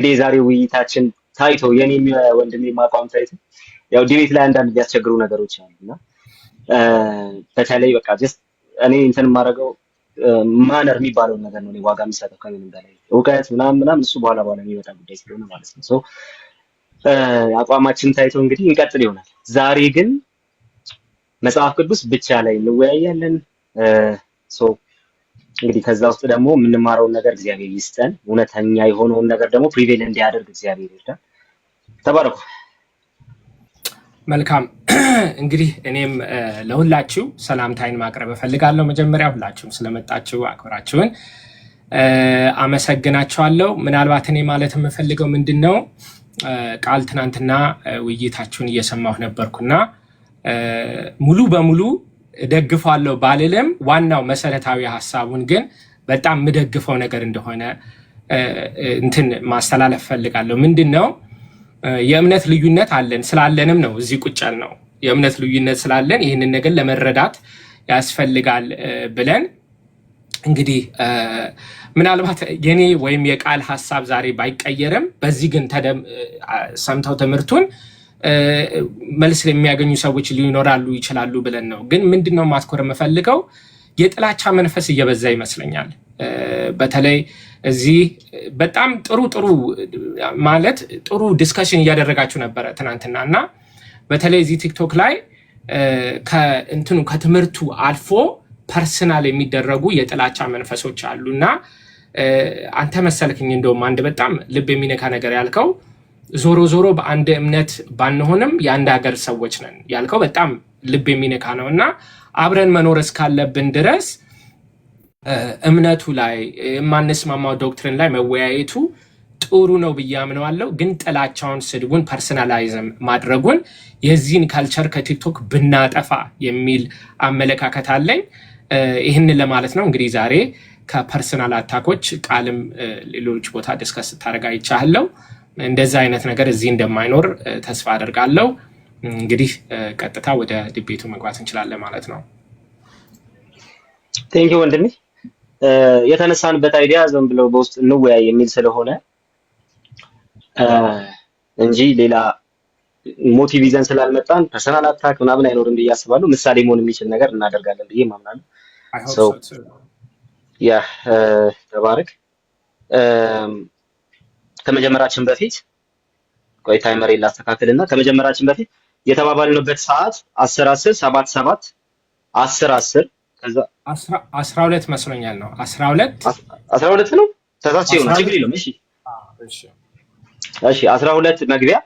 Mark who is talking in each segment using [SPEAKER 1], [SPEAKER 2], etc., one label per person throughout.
[SPEAKER 1] የዛሬው ውይይታችን ታይቶ የኔም ወንድሜ ማቋም ታይቶ ያው ዲቤት ላይ አንዳንድ የሚያስቸግሩ ነገሮች አሉና በተለይ በቃ ጀስት እኔ እንትን የማደርገው ማነር የሚባለውን ነገር ነው ዋጋ የሚሰጠው ከምንም በላይ እውቀት ምናምን እሱ በኋላ የሚመጣ ጉዳይ ስለሆነ ማለት ነው። ሶ አቋማችን ታይቶ እንግዲህ እንቀጥል ይሆናል። ዛሬ ግን መጽሐፍ ቅዱስ ብቻ ላይ እንወያያለን። ሶ እንግዲህ ከዛ ውስጥ ደግሞ የምንማረውን ነገር እግዚአብሔር ይስጠን፣ እውነተኛ የሆነውን ነገር ደግሞ ፕሪቬል እንዲያደርግ እግዚአብሔር ይርዳን። ተባረኩ።
[SPEAKER 2] መልካም እንግዲህ እኔም ለሁላችሁ ሰላምታይን ማቅረብ እፈልጋለሁ። መጀመሪያ ሁላችሁም ስለመጣችሁ አክብራችሁን አመሰግናችኋለሁ። ምናልባት እኔ ማለት የምፈልገው ምንድነው ቃል ትናንትና ውይይታችሁን እየሰማሁ ነበርኩና ሙሉ በሙሉ ደግፋለሁ ባልልም ዋናው መሰረታዊ ሐሳቡን ግን በጣም የምደግፈው ነገር እንደሆነ እንትን ማስተላለፍ ፈልጋለሁ። ምንድነው የእምነት ልዩነት አለን ስላለንም ነው እዚህ ቁጭ ያልነው። የእምነት ልዩነት ስላለን ይህንን ነገር ለመረዳት ያስፈልጋል ብለን እንግዲህ ምናልባት የኔ ወይም የቃል ሐሳብ ዛሬ ባይቀየርም በዚህ ግን ሰምተው ትምህርቱን መልስ የሚያገኙ ሰዎች ሊኖራሉ ይችላሉ ብለን ነው። ግን ምንድነው ማትኮር የምፈልገው የጥላቻ መንፈስ እየበዛ ይመስለኛል። በተለይ እዚህ በጣም ጥሩ ማለት ጥሩ ዲስከሽን እያደረጋችሁ ነበረ ትናንትና እና በተለይ እዚህ ቲክቶክ ላይ ከትምህርቱ አልፎ ፐርሰናል የሚደረጉ የጥላቻ መንፈሶች አሉና አንተ መሰልክኝ እንደውም አንድ በጣም ልብ የሚነካ ነገር ያልከው ዞሮ በአንድ እምነት ባንሆንም የአንድ ሀገር ሰዎች ነን ያልከው በጣም ልብ የሚነካ ነው እና አብረን መኖር እስካለብን ድረስ እምነቱ ላይ የማንስማማው ዶክትሪን ላይ መወያየቱ ጥሩ ነው ብዬ አምነዋለሁ። ግን ጥላቻውን፣ ስድቡን፣ ፐርሰናላይዝም ማድረጉን የዚህን ካልቸር ከቲክቶክ ብናጠፋ የሚል አመለካከት አለኝ። ይህንን ለማለት ነው። እንግዲህ ዛሬ ከፐርሰናል አታኮች ቃልም ሌሎች ቦታ ዲስከስ ስታደርግ አይቻለሁ። እንደዛ አይነት ነገር እዚህ እንደማይኖር ተስፋ አደርጋለሁ። እንግዲህ ቀጥታ ወደ ዲቤቱ መግባት እንችላለን ማለት ነው።
[SPEAKER 1] ቴንክ ዩ ወንድሜ። የተነሳንበት አይዲያ ዝም ብለው በውስጥ እንወያይ የሚል ስለሆነ እንጂ ሌላ ሞቲቭ ይዘን ስላልመጣን ፐርሰናል አታክ ምናምን አይኖርም ብዬ አስባለሁ። ምሳሌ መሆን የሚችል ነገር እናደርጋለን ብዬ ማምናለሁ። ያ ተባረክ። ከመጀመራችን በፊት ቆይ ታይመር ላስተካክልና ከመጀመራችን በፊት የተባባልንበት ሰዓት 10:10 7:7 10:10 ከዛ
[SPEAKER 2] 12 መስሎኛል ነው 12
[SPEAKER 1] ነው ተሳስቼ ነው ችግር የለውም። እሺ 12 መግቢያ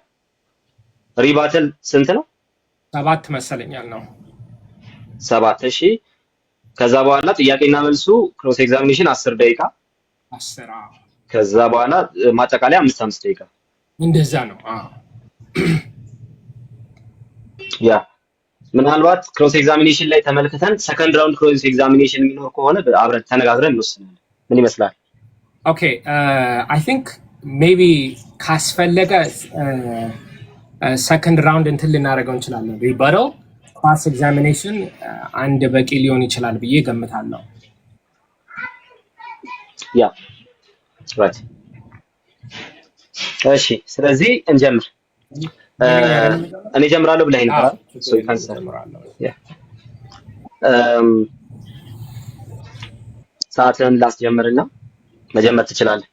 [SPEAKER 1] ሪባተል ስንት ነው?
[SPEAKER 2] 7 መሰለኛል ነው
[SPEAKER 1] 7። እሺ ከዛ በኋላ ጥያቄና መልሱ ክሮስ ኤግዛሚኔሽን 10 ደቂቃ
[SPEAKER 2] 10
[SPEAKER 1] ከዛ በኋላ ማጠቃለያ 5 ደቂቃ
[SPEAKER 2] እንደዛ ነው።
[SPEAKER 1] ያ ምናልባት ክሮስ ኤግዛሚኔሽን ላይ ተመልክተን ሰከንድ ራውንድ ክሮስ ኤግዛሚኔሽን የሚኖር ከሆነ አብረን ተነጋግረን እንወስናለን። ምን ይመስላል?
[SPEAKER 2] ኦኬ አይ ቲንክ ሜቢ ካስፈለገ ሰከንድ ራውንድ እንትን ልናደርገው እንችላለን። ሪባተል ክሮስ ኤግዛሚኔሽን አንድ በቂ ሊሆን ይችላል ብዬ ገምታለሁ።
[SPEAKER 1] ያ ራይት። እሺ ስለዚህ እንጀምር። እኔ ጀምራለሁ ብለኸኝ ነበር። ሶ ካንሰር ሰዓትን ላስጀምርና መጀመር ትችላለህ።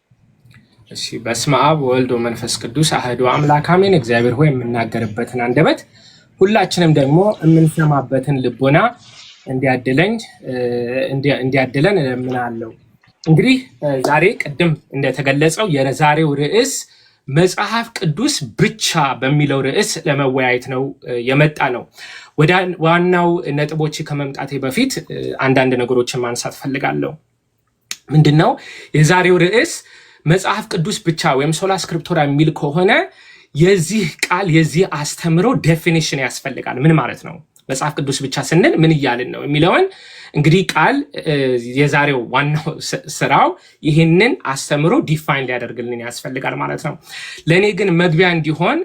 [SPEAKER 2] እሺ በስመ አብ ወወልድ ወመንፈስ ቅዱስ አሐዱ አምላክ አሜን። እግዚአብሔር ሆይ የምናገርበትን አንደበት ሁላችንም ደግሞ የምንሰማበትን ልቦና እንዲያድለን እለምናለሁ። እንግዲህ ዛሬ ቅድም እንደተገለጸው የዛሬው ርዕስ መጽሐፍ ቅዱስ ብቻ በሚለው ርዕስ ለመወያየት ነው የመጣ ነው። ወደ ዋናው ነጥቦች ከመምጣቴ በፊት አንዳንድ ነገሮችን ማንሳት ፈልጋለሁ። ምንድነው የዛሬው ርዕስ መጽሐፍ ቅዱስ ብቻ ወይም ሶላ ስክሪፕቶራ የሚል ከሆነ የዚህ ቃል የዚህ አስተምሮ ዴፊኒሽን ያስፈልጋል። ምን ማለት ነው? መጽሐፍ ቅዱስ ብቻ ስንል ምን እያልን ነው የሚለውን እንግዲህ ቃል የዛሬው ዋናው ስራው ይህንን አስተምሮ ዲፋይን ሊያደርግልን ያስፈልጋል ማለት ነው። ለእኔ ግን መግቢያ እንዲሆን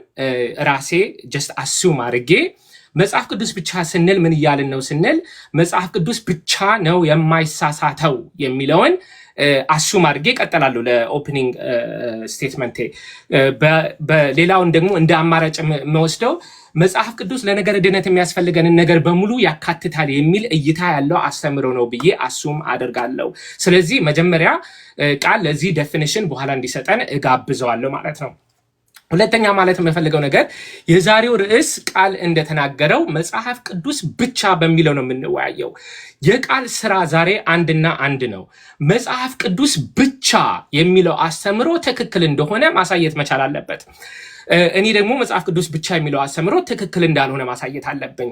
[SPEAKER 2] ራሴ ጀስት አሱም አድርጌ መጽሐፍ ቅዱስ ብቻ ስንል ምን እያልን ነው ስንል መጽሐፍ ቅዱስ ብቻ ነው የማይሳሳተው የሚለውን አሱም አድርጌ እቀጥላለሁ ለኦፕኒንግ ስቴትመንቴ። በሌላውን ደግሞ እንደ አማራጭ የምወስደው መጽሐፍ ቅዱስ ለነገረ ድነት የሚያስፈልገንን ነገር በሙሉ ያካትታል የሚል እይታ ያለው አስተምሮ ነው ብዬ አሱም አደርጋለሁ። ስለዚህ መጀመሪያ ቃል ለዚህ ዴፊኒሽን በኋላ እንዲሰጠን እጋብዘዋለሁ ማለት ነው። ሁለተኛ ማለት የምፈልገው ነገር የዛሬው ርዕስ ቃል እንደተናገረው መጽሐፍ ቅዱስ ብቻ በሚለው ነው የምንወያየው። የቃል ስራ ዛሬ አንድና አንድ ነው። መጽሐፍ ቅዱስ ብቻ የሚለው አስተምሮ ትክክል እንደሆነ ማሳየት መቻል አለበት። እኔ ደግሞ መጽሐፍ ቅዱስ ብቻ የሚለው አስተምሮ ትክክል እንዳልሆነ ማሳየት አለብኝ።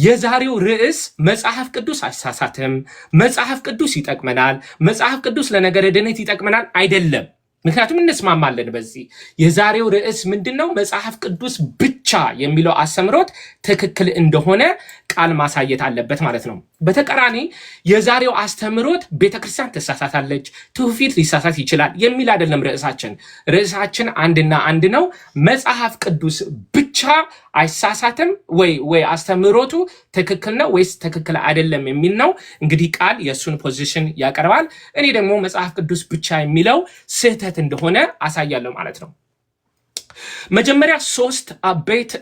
[SPEAKER 2] የዛሬው ርዕስ መጽሐፍ ቅዱስ አይሳሳትም፣ መጽሐፍ ቅዱስ ይጠቅመናል፣ መጽሐፍ ቅዱስ ለነገረ ድነት ይጠቅመናል አይደለም። ምክንያቱም እንስማማለን በዚህ። የዛሬው ርዕስ ምንድነው? መጽሐፍ ቅዱስ ብቻ የሚለው አስተምሮት ትክክል እንደሆነ ቃል ማሳየት አለበት ማለት ነው። በተቃራኒ የዛሬው አስተምሮት ቤተክርስቲያን ትሳሳታለች፣ ትውፊት ሊሳሳት ይችላል የሚል አይደለም ርዕሳችን። ርዕሳችን አንድና አንድ ነው። መጽሐፍ ቅዱስ ብቻ አይሳሳትም ወይ አስተምሮቱ ትክክል ነው ወይስ ትክክል አይደለም የሚል ነው። እንግዲህ ቃል የእሱን ፖዚሽን ያቀርባል። እኔ ደግሞ መጽሐፍ ቅዱስ ብቻ የሚለው ስህተት እንደሆነ አሳያለሁ ማለት ነው። መጀመሪያ 3 አበይት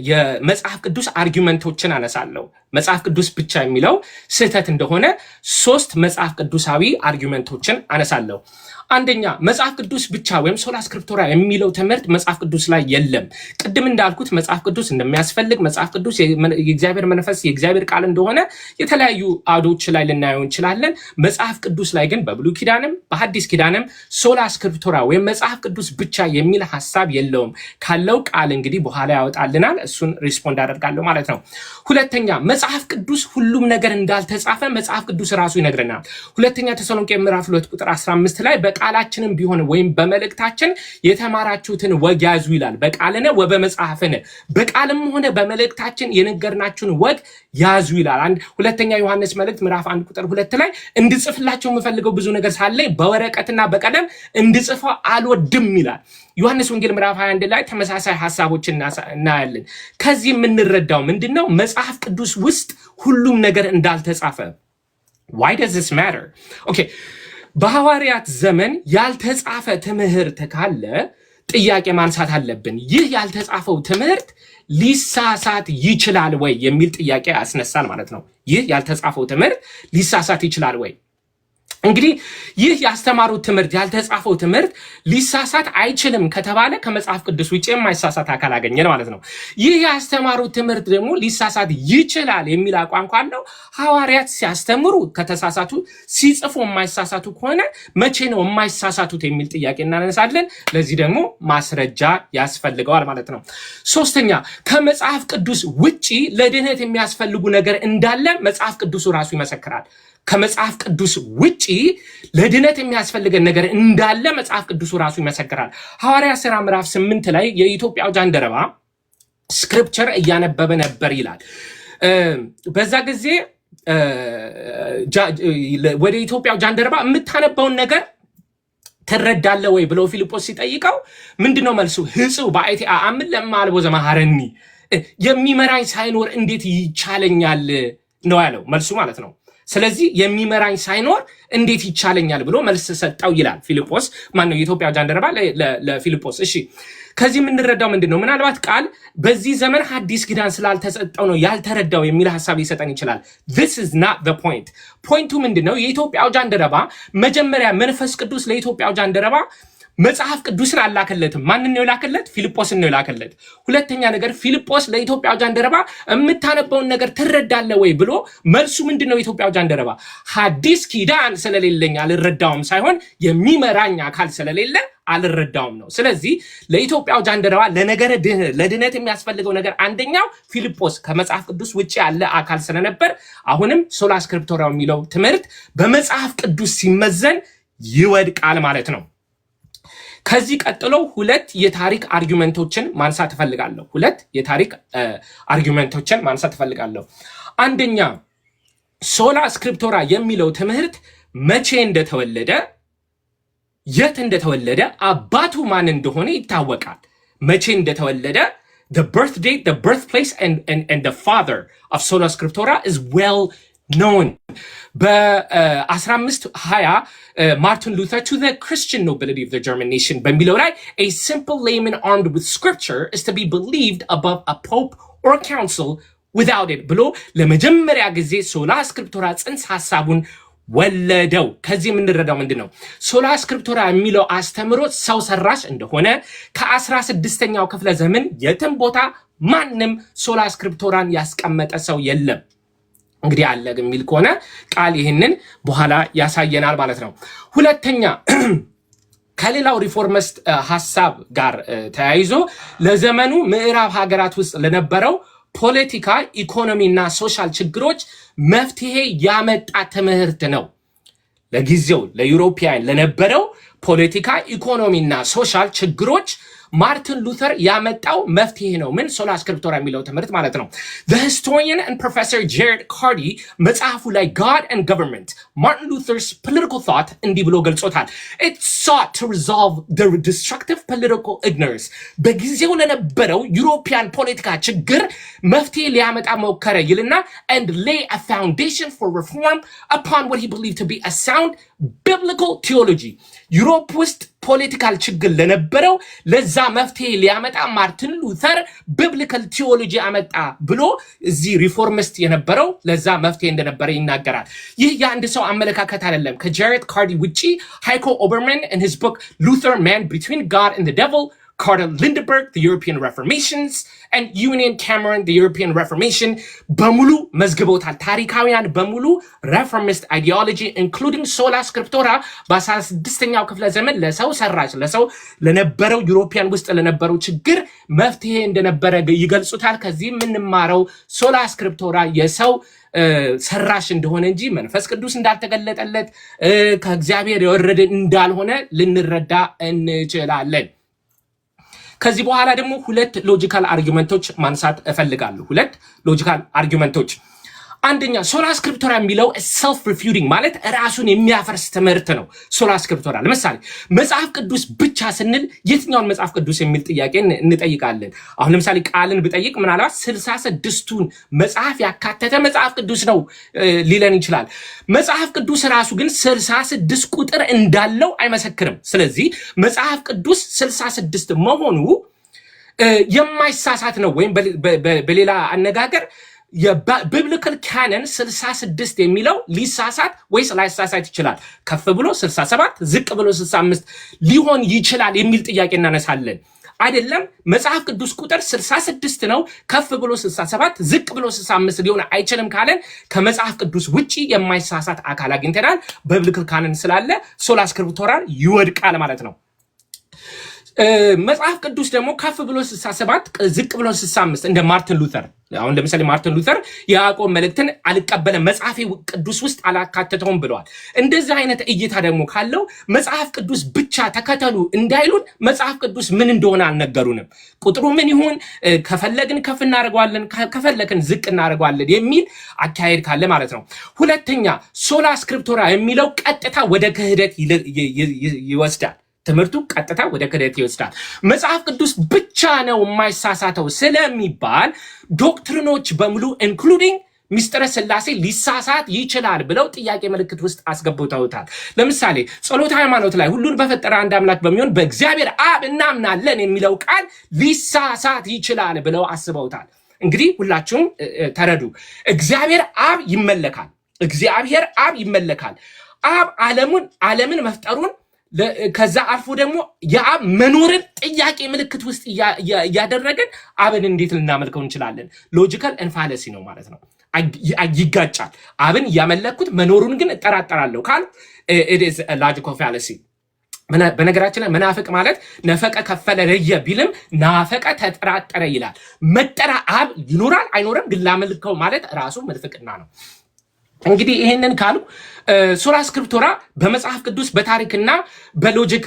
[SPEAKER 2] የመጽሐፍ ቅዱስ አርጊመንቶችን አነሳለሁ። መጽሐፍ ቅዱስ ብቻ የሚለው ስህተት እንደሆነ 3 መጽሐፍ ቅዱሳዊ አርጊመንቶችን አነሳለሁ። አንደኛ መጽሐፍ ቅዱስ ብቻ ወይም ሶላ ስክሪፕቶራ የሚለው ትምህርት መጽሐፍ ቅዱስ ላይ የለም። ቅድም እንዳልኩት መጽሐፍ ቅዱስ እንደሚያስፈልግ፣ መጽሐፍ ቅዱስ የእግዚአብሔር መንፈስ የእግዚአብሔር ቃል እንደሆነ የተለያዩ አዶች ላይ ልናየው እንችላለን። መጽሐፍ ቅዱስ ላይ ግን በብሉይ ኪዳንም በሐዲስ ኪዳንም ሶላ ስክሪፕቶራ ወይም መጽሐፍ ቅዱስ ብቻ የሚል ሐሳብ የለውም። ካለው ቃል እንግዲህ በኋላ ያወጣልናል። እሱን ሪስፖንድ አደርጋለሁ ማለት ነው። ሁለተኛ መጽሐፍ ቅዱስ ሁሉም ነገር እንዳልተጻፈ መጽሐፍ ቅዱስ ራሱ ይነግረናል። ሁለተኛ ተሰሎንቄ ምዕራፍ 2 ቁጥር 15 ላይ በቃላችንም ቢሆን ወይም በመልእክታችን የተማራችሁትን ወግ ያዙ ይላል። በቃልነ ወበመጽሐፍነ፣ በቃልም ሆነ በመልእክታችን የነገርናችሁን ወግ ያዙ ይላል። ሁለተኛ ዮሐንስ መልእክት ምዕራፍ 1 ቁጥር 2 ላይ እንድጽፍላችሁ የምፈልገው ብዙ ነገር ሳለ በወረቀትና በቀለም እንድጽፈው አልወድም ይላል። ዮሐንስ ወንጌል ምዕራፍ 21 ላይ ተመሳሳይ ሐሳቦችን እናያለን። ከዚህ የምንረዳው ምንድነው? መጽሐፍ ቅዱስ ውስጥ ሁሉም ነገር እንዳልተጻፈ። why does this matter? okay በሐዋርያት ዘመን ያልተጻፈ ትምህርት ካለ ጥያቄ ማንሳት አለብን። ይህ ያልተጻፈው ትምህርት ሊሳሳት ይችላል ወይ የሚል ጥያቄ ያስነሳል ማለት ነው። ይህ ያልተጻፈው ትምህርት ሊሳሳት ይችላል ወይ? እንግዲህ ይህ ያስተማሩት ትምህርት ያልተጻፈው ትምህርት ሊሳሳት አይችልም ከተባለ ከመጽሐፍ ቅዱስ ውጪ የማይሳሳት አካል አገኘን ማለት ነው። ይህ ያስተማሩት ትምህርት ደግሞ ሊሳሳት ይችላል የሚል አቋም ካለው ሐዋርያት ሲያስተምሩ ከተሳሳቱ፣ ሲጽፉ የማይሳሳቱ ከሆነ መቼ ነው የማይሳሳቱት የሚል ጥያቄ እናነሳለን። ለዚህ ደግሞ ማስረጃ ያስፈልገዋል ማለት ነው። ሶስተኛ ከመጽሐፍ ቅዱስ ውጪ ለድህነት የሚያስፈልጉ ነገር እንዳለ መጽሐፍ ቅዱሱ ራሱ ይመሰክራል። ከመጽሐፍ ቅዱስ ውጪ ለድነት የሚያስፈልገን ነገር እንዳለ መጽሐፍ ቅዱሱ ራሱ ይመሰክራል። ሐዋርያት ሥራ ምዕራፍ 8 ላይ የኢትዮጵያው ጃንደረባ ስክሪፕቸር እያነበበ ነበር ይላል። በዛ ጊዜ ወደ ኢትዮጵያው ጃንደረባ የምታነበውን ነገር ትረዳለህ ወይ ብለው ፊልጶስ ሲጠይቀው ምንድነው መልሱ? ህጽው በአይቲ አምን ለማልቦ ዘማሃረኒ፣ የሚመራኝ ሳይኖር እንዴት ይቻለኛል ነው ያለው መልሱ ማለት ነው። ስለዚህ የሚመራኝ ሳይኖር እንዴት ይቻለኛል ብሎ መልስ ሰጠው ይላል ፊልጶስ። ማን ነው? የኢትዮጵያ ጃንደረባ ለፊልጶስ። እሺ ከዚህ የምንረዳው ምንድነው? ምናልባት ቃል በዚህ ዘመን ሐዲስ ኪዳን ስላልተሰጠው ነው ያልተረዳው የሚል ሐሳብ ሊሰጠን ይችላል። this is not the point። ፖይንቱ ምንድነው? የኢትዮጵያው ጃንደረባ መጀመሪያ መንፈስ ቅዱስ ለኢትዮጵያው ጃንደረባ መጽሐፍ ቅዱስን አላከለትም። ማንን ነው የላከለት? ፊልጶስን ነው የላከለት። ሁለተኛ ነገር ፊልጶስ ለኢትዮጵያው ጃንደረባ የምታነበውን ነገር ትረዳለህ ወይ ብሎ መልሱ ምንድነው? የኢትዮጵያው ጃንደረባ ሐዲስ ኪዳን ስለሌለኝ አልረዳውም ሳይሆን የሚመራኝ አካል ስለሌለ አልረዳውም ነው። ስለዚህ ለኢትዮጵያው ጃንደረባ ለድነት የሚያስፈልገው ነገር አንደኛው ፊልጶስ ከመጽሐፍ ቅዱስ ውጪ ያለ አካል ስለነበር አሁንም ሶላ ስክሪፕቶራ የሚለው ትምህርት በመጽሐፍ ቅዱስ ሲመዘን ይወድቃል ማለት ነው። ከዚህ ቀጥሎ 2 የታሪክ አርጊመንቶችን ማንሳት እፈልጋለሁ። አንደኛ ሶላ ስክሪፕቶራ የሚለው ትምህርት መቼ እንደተወለደ፣ የት እንደተወለደ፣ አባቱ ማን እንደሆነ ይታወቃል። መቼ እንደተወለደ the birth date, the birthplace and the father of sola scriptura is well known. በ1520 Martin Luther to the Christian nobility of the German nation በሚለው ላይ a simple layman armed with scripture is to be believed above a pope or council without it ብሎ ለመጀመሪያ ጊዜ ሶላ ስክሪፕቱራ ጽንሰ ሐሳቡን ወለደው። ከዚህ የምንረዳው ምንድነው? ሶላ ስክሪፕቱራ የሚለው አስተምሮት ሰው ሰራሽ እንደሆነ ከ16ኛው ክፍለ ዘመን የትም ቦታ ማንም ሶላ ስክሪፕቱራን ያስቀመጠ ሰው የለም። እንግዲህ አለ የሚል ከሆነ ቃል ይሄንን በኋላ ያሳየናል ማለት ነው። ሁለተኛ ከሌላው ሪፎርሚስት ሐሳብ ጋር ተያይዞ ለዘመኑ ምዕራብ ሀገራት ውስጥ ለነበረው ፖለቲካ፣ ኢኮኖሚና ሶሻል ችግሮች መፍትሄ ያመጣ ትምህርት ነው። ለጊዜው ለዩሮፒያን ለነበረው ፖለቲካ፣ ኢኮኖሚና ሶሻል ችግሮች ማርቲን ሉተር ያመጣው መፍትሄ ነው። ምን? ሶላ ስክሪፕቱራ የሚለው ትምህርት ማለት ነው። The historian and professor Jared Carty መጽሐፉ ላይ God and Government Martin Luther's political thought እንዲህ ብሎ ገልጾታል። It sought to resolve the destructive political ignorance በጊዜው ለነበረው ዩሮፒያን ፖለቲካ ችግር መፍትሄ ሊያመጣ ሞከረ ይልና and lay a foundation for reform upon what he believed to be a sound biblical theology ዩሮፕ ውስጥ ፖለቲካል ችግር ለነበረው ለዛ መፍትሄ ሊያመጣ ማርቲን ሉተር ቢብሊካል ቲዮሎጂ አመጣ ብሎ እዚህ ሪፎርሚስት የነበረው ለዛ መፍትሄ እንደነበረ ይናገራል። ይህ የአንድ ሰው አመለካከት አይደለም። ከጃሬት ካርዲ ውጪ ሃይኮ ኦበርማን in his book Luther Man Between God and the Devil, Carter Lindenberg, The European Reformations, and Eugene Cameron, The European Reformation በሙሉ መዝግበውታል። ታሪካውያን በሙሉ ሬፎርሚስት አይዲዮሎጂ ኢንክሉዲንግ ሶላ ስክሪፕቱራ በ16ኛው ክፍለ ዘመን ለሰው ሰራሽ ለሰው ለነበረው ዩሮፒያን ውስጥ ለነበረው ችግር መፍትሄ እንደነበረ ይገልጹታል። ከዚህ የምንማረው ሶላ ስክሪፕቱራ የሰው ሰራሽ እንደሆነ እንጂ መንፈስ ቅዱስ እንዳልተገለጠለት ከእግዚአብሔር የወረደ እንዳልሆነ ልንረዳ እንችላለን። ከዚህ በኋላ ደግሞ ሁለት ሎጂካል አርጊውመንቶች ማንሳት እፈልጋለሁ። ሁለት ሎጂካል አርጊውመንቶች። አንደኛ ሶላ ስክሪፕቱራ የሚለው ሰልፍ ሪፊዩቲንግ ማለት ራሱን የሚያፈርስ ትምህርት ነው። ሶላ ስክሪፕቱራ ለምሳሌ መጽሐፍ ቅዱስ ብቻ ስንል የትኛውን መጽሐፍ ቅዱስ የሚል ጥያቄ እንጠይቃለን። አሁን ለምሳሌ ቃልን ብጠይቅ ምናልባት 66ቱን መጽሐፍ ያካተተ መጽሐፍ ቅዱስ ነው ሊለን ይችላል። መጽሐፍ ቅዱስ ራሱ ግን 66 ቁጥር እንዳለው አይመሰክርም። ስለዚህ መጽሐፍ ቅዱስ 66 መሆኑ የማይሳሳት ነው። ወይም በሌላ አነጋገር የቢብሊካል ካኖን 66 የሚለው ሊሳሳት ወይስ ላይሳሳት ይችላል? ከፍ ብሎ 67 ዝቅ ብሎ 65 ሊሆን ይችላል የሚል ጥያቄ እናነሳለን። አይደለም መጽሐፍ ቅዱስ ቁጥር 66 ነው፣ ከፍ ብሎ 67 ዝቅ ብሎ 65 ሊሆን አይችልም ካለን ከመጽሐፍ ቅዱስ ውጪ የማይሳሳት አካል አግኝተናል። ቢብሊካል ካኖን ስላለ ሶላ ስክሪፕቱራ ይወድቃል ማለት ነው። መጽሐፍ ቅዱስ ደግሞ ከፍ ብሎ 67 ዝቅ ብሎ 65 እንደ ማርቲን ሉተር አሁን ለምሳሌ ማርቲን ሉተር የያዕቆብ መልእክትን አልቀበለም መጽሐፍ ቅዱስ ውስጥ አላካተተውም ብለዋል። እንደዚህ አይነት እይታ ደግሞ ካለው መጽሐፍ ቅዱስ ብቻ ተከተሉ እንዳይሉን መጽሐፍ ቅዱስ ምን እንደሆነ አልነገሩንም። ቁጥሩ ምን ይሁን ከፈለግን ከፍ እናደርገዋለን ከፈለግን ዝቅ እናደርገዋለን የሚል አካሄድ ካለ ማለት ነው። ሁለተኛ ሶላ ስክሪፕቱራ የሚለው ቀጥታ ወደ ክህደት ይወስዳል። ትምህርቱ ቀጥታ ወደ ክህደት ይወስዳል። መጽሐፍ ቅዱስ ብቻ ነው የማይሳሳተው ስለሚባል ዶክትሪኖች በሙሉ ኢንክሉዲንግ ሚስጥረ ስላሴ ሊሳሳት ይችላል ብለው ጥያቄ ምልክት ውስጥ አስገብተውታል። ለምሳሌ ጸሎተ ሃይማኖት ላይ ሁሉን በፈጠረ አንድ አምላክ በሚሆን በእግዚአብሔር አብ እናምናለን የሚለው ቃል ሊሳሳት ይችላል ብለው አስበውታል። እንግዲህ ሁላችሁም ተረዱ። እግዚአብሔር አብ ይመለካል። እግዚአብሔር አብ ይመለካል። አብ ዓለምን መፍጠሩን ከዛ አልፎ ደግሞ የአብ መኖርን ጥያቄ ምልክት ውስጥ ያደረገን አብን እንዴት ልናመልከው እንችላለን? ሎጂካል ኢንፋለሲ ነው ማለት ነው። ይጋጫል። አብን ያመለኩት መኖሩን ግን እጠራጠራለሁ ካል it is a logical fallacy። በነገራችን ላይ መናፍቅ ማለት ነፈቀ ከፈለ ለየ ቢልም ናፈቀ ተጠራጠረ ይላል። መጠራ አብ ይኖራል አይኖርም ግን ላመልከው ማለት ራሱ ምንፍቅና ነው። እንግዲህ ይሄንን ካሉ ሶላ ስክሪፕቱራ በመጽሐፍ ቅዱስ በታሪክና በሎጂክ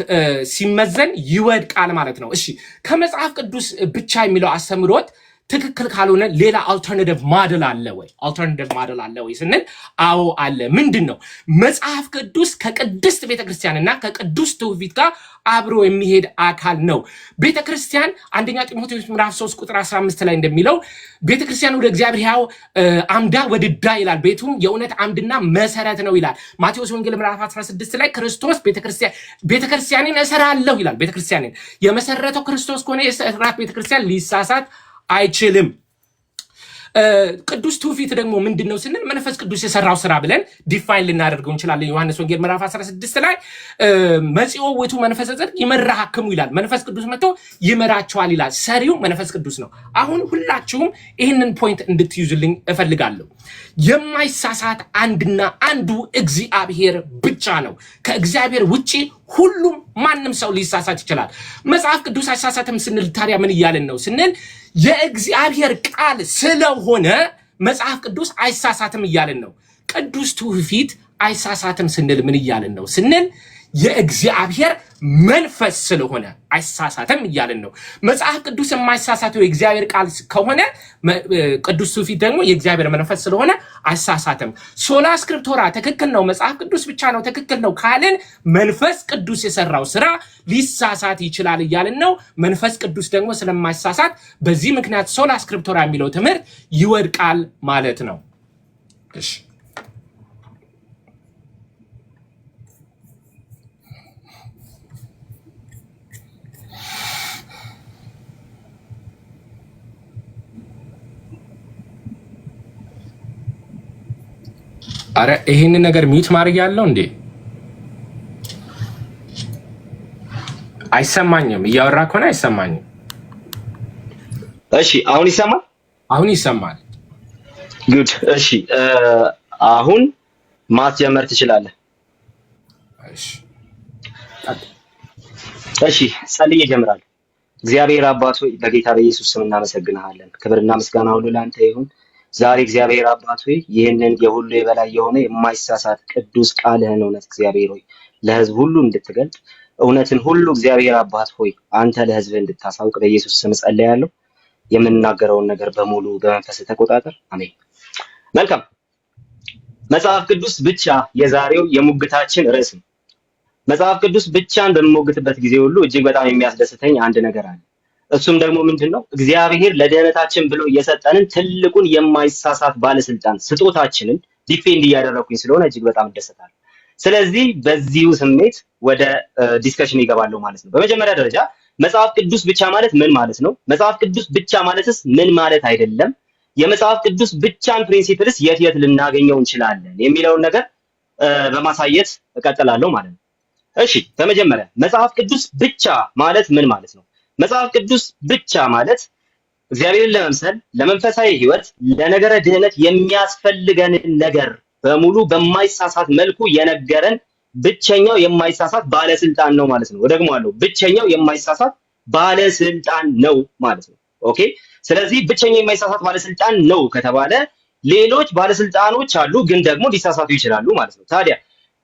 [SPEAKER 2] ሲመዘን ይወድቃል ማለት ነው። እሺ ከመጽሐፍ ቅዱስ ብቻ የሚለው አስተምሮት ትክክል ካልሆነ ሌላ አልተርናቲቭ ማደል አለ ወይ? አልተርናቲቭ ማደል አለ ወይ ስንል አዎ አለ። ምንድነው? መጽሐፍ ቅዱስ ከቅድስት ቤተክርስቲያንና ከቅዱስ ትውፊት ጋር አብሮ የሚሄድ አካል ነው። ቤተክርስቲያን አንደኛ ጢሞቴዎስ ምዕራፍ 3 ቁጥር 15 ላይ እንደሚለው ቤተክርስቲያን ወደ እግዚአብሔር ሕያው አምዳ ወድዳ ይላል፣ ቤቱም የእውነት አምድና መሰረት ነው ይላል። ማቴዎስ ወንጌል ምዕራፍ 16 ላይ ክርስቶስ ቤተክርስቲያንን እሰራለሁ ይላል። ቤተክርስቲያንን የመሰረተው ክርስቶስ ከሆነ የሰራት ቤተክርስቲያን ሊሳሳት አይችልም። ቅዱስ ትውፊት ደግሞ ምንድነው ስንል መንፈስ ቅዱስ የሰራው ስራ ብለን ዲፋይን ልናደርገው እንችላለን። ዮሐንስ ወንጌል ምዕራፍ 16 ላይ መጽኦ ውእቱ መንፈሰ ጽድቅ ይመራሃክሙ ይላል። መንፈስ ቅዱስ መጥቶ ይመራቸዋል ይላል። ሰሪው መንፈስ ቅዱስ ነው። አሁን ሁላችሁም ይህንን ፖይንት እንድትይዙልኝ እፈልጋለሁ። የማይሳሳት አንድና አንዱ እግዚአብሔር ብቻ ነው። ከእግዚአብሔር ውጪ ሁሉም ማንም ሰው ሊሳሳት ይችላል። መጽሐፍ ቅዱስ አይሳሳትም ስንል ታዲያ ምን እያልን ነው ስንል የእግዚአብሔር ቃል ስለሆነ መጽሐፍ ቅዱስ አይሳሳትም እያልን ነው። ቅዱስ ትውፊት አይሳሳትም ስንል ምን እያልን ነው ስንል የእግዚአብሔር መንፈስ ስለሆነ አይሳሳትም እያልን ነው። መጽሐፍ ቅዱስ የማይሳሳተው የእግዚአብሔር ቃል ከሆነ ቅዱስ ትውፊት ደግሞ የእግዚአብሔር መንፈስ ስለሆነ አይሳሳትም። ሶላ ስክሪፕቶራ ትክክል ነው፣ መጽሐፍ ቅዱስ ብቻ ነው ትክክል ነው ካልን መንፈስ ቅዱስ የሰራው ስራ ሊሳሳት ይችላል እያልን ነው። መንፈስ ቅዱስ ደግሞ ስለማይሳሳት በዚህ ምክንያት ሶላ ስክሪፕቶራ የሚለው ትምህርት ይወድቃል ማለት ነው። እሺ አረ ይሄንን ነገር ሚውት ማድረግ ያለው እንዴ? አይሰማኝም። እያወራ ከሆነ አይሰማኝም።
[SPEAKER 1] እሺ አሁን ይሰማል?
[SPEAKER 2] አሁን ይሰማል።
[SPEAKER 1] ጉድ። እሺ አሁን ማስጀመር ትችላለህ። እሺ ጸልዬ እጀምራለሁ። እግዚአብሔር አባት ሆይ በጌታ በኢየሱስ ስም እናመሰግንሃለን። ክብርና ምስጋና ሁሉ ለአንተ ይሁን። ዛሬ እግዚአብሔር አባት ሆይ ይህንን የሁሉ የበላይ የሆነ የማይሳሳት ቅዱስ ቃልህን እውነት እግዚአብሔር ሆይ ለህዝብ ሁሉ እንድትገልጥ እውነትን ሁሉ እግዚአብሔር አባት ሆይ አንተ ለህዝብ እንድታሳውቅ በኢየሱስ ስም ጸልያለሁ። የምንናገረውን ነገር በሙሉ በመንፈስ ተቆጣጠር። አሜን። መልካም። መጽሐፍ ቅዱስ ብቻ የዛሬው የሙግታችን ርዕስ ነው። መጽሐፍ ቅዱስ ብቻን በምሞግትበት ጊዜ ሁሉ እጅግ በጣም የሚያስደስተኝ አንድ ነገር አለ። እሱም ደግሞ ምንድነው? እግዚአብሔር ለደህንነታችን ብሎ የሰጠንን ትልቁን የማይሳሳት ባለስልጣን ስጦታችንን ዲፌንድ እያደረኩኝ ስለሆነ እጅግ በጣም እደሰታለሁ። ስለዚህ በዚሁ ስሜት ወደ ዲስከሽን ይገባለሁ ማለት ነው። በመጀመሪያ ደረጃ መጽሐፍ ቅዱስ ብቻ ማለት ምን ማለት ነው? መጽሐፍ ቅዱስ ብቻ ማለትስ ምን ማለት አይደለም? የመጽሐፍ ቅዱስ ብቻን ፕሪንሲፕልስ የት የት ልናገኘው እንችላለን የሚለውን ነገር በማሳየት እቀጥላለሁ ማለት ነው። እሺ በመጀመሪያ መጽሐፍ ቅዱስ ብቻ ማለት ምን ማለት ነው? መጽሐፍ ቅዱስ ብቻ ማለት እግዚአብሔርን ለመምሰል ለመንፈሳዊ ህይወት ለነገረ ድህነት የሚያስፈልገንን ነገር በሙሉ በማይሳሳት መልኩ የነገረን ብቸኛው የማይሳሳት ባለስልጣን ነው ማለት ነው። ደግሞአለሁ፣ ብቸኛው የማይሳሳት ባለስልጣን ነው ማለት ነው። ኦኬ። ስለዚህ ብቸኛው የማይሳሳት ባለስልጣን ነው ከተባለ ሌሎች ባለስልጣኖች አሉ፣ ግን ደግሞ ሊሳሳቱ ይችላሉ ማለት ነው። ታዲያ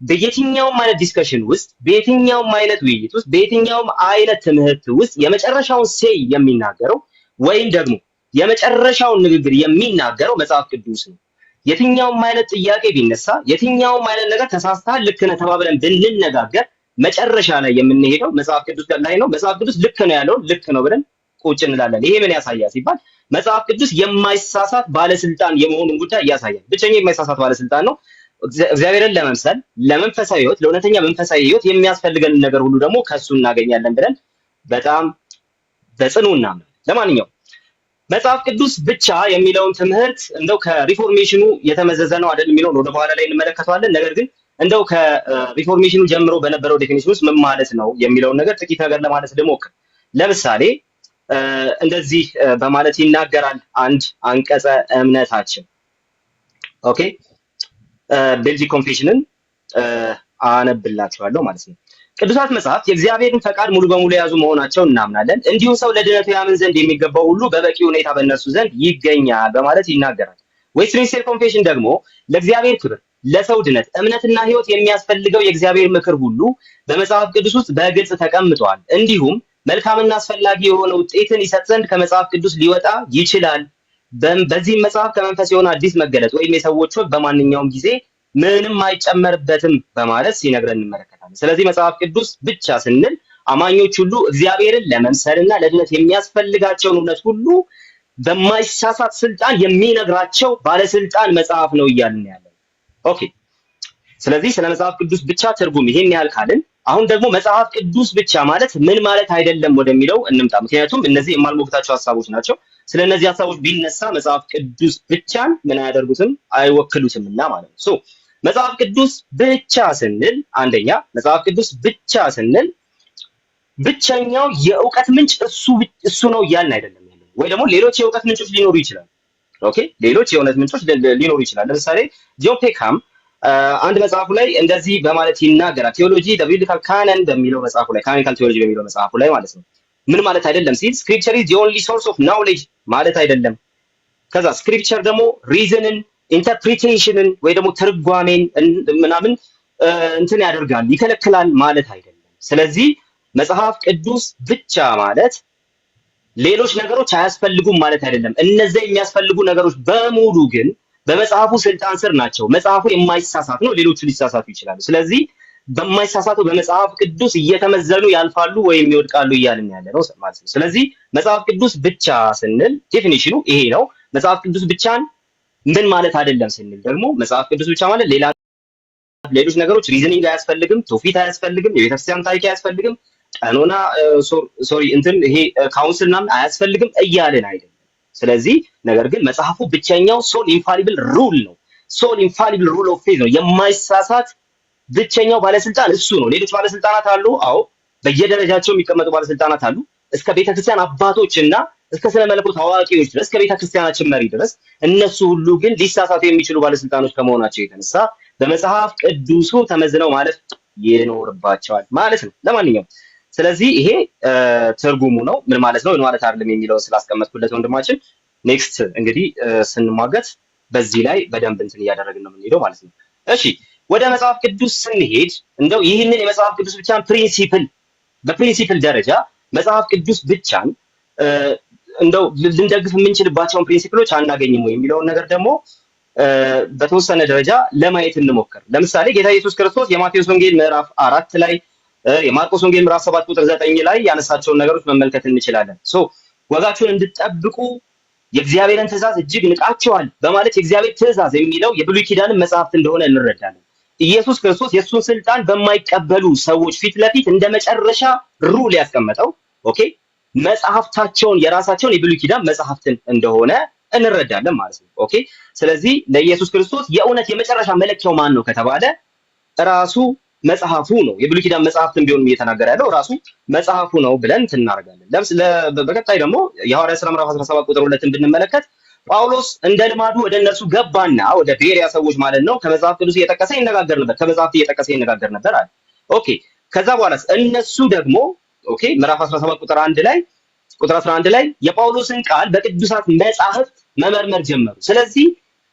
[SPEAKER 1] በየትኛውም አይነት ዲስከሽን ውስጥ በየትኛውም አይነት ውይይት ውስጥ በየትኛውም አይነት ትምህርት ውስጥ የመጨረሻውን ሴይ የሚናገረው ወይም ደግሞ የመጨረሻውን ንግግር የሚናገረው መጽሐፍ ቅዱስ ነው። የትኛውም አይነት ጥያቄ ቢነሳ የትኛውም አይነት ነገር ተሳስተሃል ልክ ነህ ተባብለን ብንነጋገር መጨረሻ ላይ የምንሄደው መጽሐፍ ቅዱስ ላይ ነው። መጽሐፍ ቅዱስ ልክ ነው ያለው ልክ ነው ብለን ቁጭ እንላለን። ይሄ ምን ያሳያል ሲባል መጽሐፍ ቅዱስ የማይሳሳት ባለስልጣን የመሆኑን ጉዳይ ያሳያል። ብቸኛው የማይሳሳት ባለስልጣን ነው። እግዚአብሔርን ለመምሰል ለመንፈሳዊ ህይወት ለእውነተኛ መንፈሳዊ ህይወት የሚያስፈልገንን ነገር ሁሉ ደግሞ ከሱ እናገኛለን ብለን በጣም በጽኑ እናምናለን። ለማንኛውም መጽሐፍ ቅዱስ ብቻ የሚለውን ትምህርት እንደው ከሪፎርሜሽኑ የተመዘዘ ነው አይደል የሚለውን ወደ በኋላ ላይ እንመለከተዋለን። ነገር ግን እንደው ከሪፎርሜሽኑ ጀምሮ በነበረው ዴፊኒሽን ውስጥ ምን ማለት ነው የሚለውን ነገር ጥቂት ነገር ለማለት ልሞክር። ለምሳሌ እንደዚህ በማለት ይናገራል አንድ አንቀጸ እምነታችን። ኦኬ ቤልጂክ ኮንፌሽንን አነብላችኋለሁ ማለት ነው። ቅዱሳት መጽሐፍት የእግዚአብሔርን ፈቃድ ሙሉ በሙሉ የያዙ መሆናቸውን እናምናለን። እንዲሁም ሰው ለድነቱ ያምን ዘንድ የሚገባው ሁሉ በበቂ ሁኔታ በእነርሱ ዘንድ ይገኛል በማለት ይናገራል። ዌስትሚንስተር ኮንፌሽን ደግሞ ለእግዚአብሔር ክብር፣ ለሰው ድነት፣ እምነትና ህይወት የሚያስፈልገው የእግዚአብሔር ምክር ሁሉ በመጽሐፍ ቅዱስ ውስጥ በግልጽ ተቀምጧል። እንዲሁም መልካምና አስፈላጊ የሆነ ውጤትን ይሰጥ ዘንድ ከመጽሐፍ ቅዱስ ሊወጣ ይችላል። በዚህም መጽሐፍ ከመንፈስ የሆነ አዲስ መገለጥ ወይም የሰዎች ወግ በማንኛውም ጊዜ ምንም አይጨመርበትም በማለት ሲነግረን እንመለከታለን። ስለዚህ መጽሐፍ ቅዱስ ብቻ ስንል አማኞች ሁሉ እግዚአብሔርን ለመምሰልና ለድነት የሚያስፈልጋቸውን እውነት ሁሉ በማይሳሳት ስልጣን የሚነግራቸው ባለስልጣን መጽሐፍ ነው እያልን ያለው። ኦኬ። ስለዚህ ስለ መጽሐፍ ቅዱስ ብቻ ትርጉም ይሄን ያህል ካልን አሁን ደግሞ መጽሐፍ ቅዱስ ብቻ ማለት ምን ማለት አይደለም ወደሚለው እንምጣ። ምክንያቱም እነዚህ የማልሞግታቸው ሀሳቦች ናቸው። ስለ እነዚህ ሀሳቦች ቢነሳ መጽሐፍ ቅዱስ ብቻን ምን አያደርጉትም አይወክሉትምና ማለት ነው። ሶ መጽሐፍ ቅዱስ ብቻ ስንል አንደኛ መጽሐፍ ቅዱስ ብቻ ስንል ብቸኛው የእውቀት ምንጭ እሱ ነው እያልን አይደለም ያለው። ወይ ደግሞ ሌሎች የእውቀት ምንጮች ሊኖሩ ይችላሉ። ኦኬ፣ ሌሎች የእውቀት ምንጮች ሊኖሩ ይችላሉ። ለምሳሌ ጆን ፔካም አንድ መጽሐፉ ላይ እንደዚህ በማለት ይናገራል። ቴዎሎጂ ዘ ቢብሊካል ካነን በሚለው መጽሐፉ ላይ ካኖኒካል ቴዎሎጂ በሚለው መጽሐፉ ላይ ማለት ነው። ምን ማለት አይደለም ሲል ስክሪፕቸር ኢዝ ዘ ኦንሊ ሶርስ ኦፍ ናውሌጅ ማለት አይደለም። ከዛ ስክሪፕቸር ደግሞ ሪዝንን፣ ኢንተርፕሪቴሽንን ወይ ደግሞ ትርጓሜን ምናምን እንትን ያደርጋል ይከለክላል ማለት አይደለም። ስለዚህ መጽሐፍ ቅዱስ ብቻ ማለት ሌሎች ነገሮች አያስፈልጉም ማለት አይደለም። እነዚህ የሚያስፈልጉ ነገሮች በሙሉ ግን በመጽሐፉ ስልጣን ስር ናቸው። መጽሐፉ የማይሳሳት ነው፣ ሌሎቹ ሊሳሳቱ ይችላሉ። ስለዚህ በማይሳሳቱ በመጽሐፍ ቅዱስ እየተመዘኑ ያልፋሉ ወይም ይወድቃሉ እያልን ያለ ነው ማለት ነው። ስለዚህ መጽሐፍ ቅዱስ ብቻ ስንል ዴፊኒሽኑ ይሄ ነው። መጽሐፍ ቅዱስ ብቻን ምን ማለት አይደለም ስንል ደግሞ መጽሐፍ ቅዱስ ብቻ ማለት ሌሎች ነገሮች ሪዝኒንግ አያስፈልግም፣ ትውፊት አያስፈልግም፣ የቤተክርስቲያን ታሪክ አያስፈልግም፣ ቀኖና እንትን ይሄ ካውንስል ምናምን አያስፈልግም እያልን አይደለም። ስለዚህ ነገር ግን መጽሐፉ ብቸኛው ሶል ኢንፋሊብል ሩል ነው። ሶል ኢንፋሊብል ሩል ኦፍ ፌዝ ነው። የማይሳሳት ብቸኛው ባለስልጣን እሱ ነው። ሌሎች ባለስልጣናት አሉ። አዎ በየደረጃቸው የሚቀመጡ ባለስልጣናት አሉ። እስከ ቤተክርስቲያን አባቶችና እስከ ስነ መለኮት አዋቂዎች ድረስ እስከ ቤተክርስቲያናችን መሪ ድረስ እነሱ ሁሉ ግን ሊሳሳቱ የሚችሉ ባለስልጣኖች ከመሆናቸው የተነሳ በመጽሐፍ ቅዱሱ ተመዝነው ማለፍ ይኖርባቸዋል ማለት ነው። ለማንኛውም ስለዚህ ይሄ ትርጉሙ ነው። ምን ማለት ነው ምን ማለት አይደለም የሚለውን ስላስቀመጥኩለት ወንድማችን ኔክስት እንግዲህ ስንሟገት በዚህ ላይ በደንብ እንትን እያደረግን ነው የምንሄደው ማለት ነው። እሺ ወደ መጽሐፍ ቅዱስ ስንሄድ እንደው ይህንን የመጽሐፍ ቅዱስ ብቻን በፕሪንሲፕል ደረጃ መጽሐፍ ቅዱስ ብቻን እንደው ልንደግፍ የምንችልባቸውን ፕሪንሲፕሎች አናገኝም ወይ የሚለውን ነገር ደግሞ በተወሰነ ደረጃ ለማየት እንሞክር። ለምሳሌ ጌታ ኢየሱስ ክርስቶስ የማቴዎስ ወንጌል ምዕራፍ 4 ላይ የማርቆስ ወንጌል ምዕራፍ 7 ቁጥር 9 ላይ ያነሳቸውን ነገሮች መመልከት እንችላለን። ወጋችሁን እንድትጠብቁ የእግዚአብሔርን ትእዛዝ እጅግ ንቃቸዋል በማለት የእግዚአብሔር ትእዛዝ የሚለው የብሉይ ኪዳንን መጽሐፍት እንደሆነ እንረዳለን። ኢየሱስ ክርስቶስ የእሱን ስልጣን በማይቀበሉ ሰዎች ፊት ለፊት እንደ መጨረሻ ሩል ያስቀመጠው ኦኬ መጽሐፍታቸውን የራሳቸውን የብሉይ ኪዳን መጽሐፍትን እንደሆነ እንረዳለን ማለት ነው። ኦኬ ስለዚህ ለኢየሱስ ክርስቶስ የእውነት የመጨረሻ መለኪያው ማን ነው ከተባለ ራሱ መጽሐፉ ነው። የብሉይ ኪዳን መጽሐፍትን ቢሆን እየተናገረ ያለው ራሱ መጽሐፉ ነው ብለን እናደርጋለን። በቀጣይ ደግሞ የሐዋርያት ሥራ ምዕራፍ 17 ቁጥር 2ን ብንመለከት ጳውሎስ እንደ ልማዱ ወደ እነርሱ ገባና ወደ ቤሪያ ሰዎች ማለት ነው ከመጽሐፍ ቅዱስ እየጠቀሰ ይነጋገር ነበር አለ። ኦኬ ከዛ በኋላስ እነሱ ደግሞ ኦኬ ምዕራፍ 17 ቁጥር 11 ላይ የጳውሎስን ቃል በቅዱሳት መጻሕፍት መመርመር ጀመሩ። ስለዚህ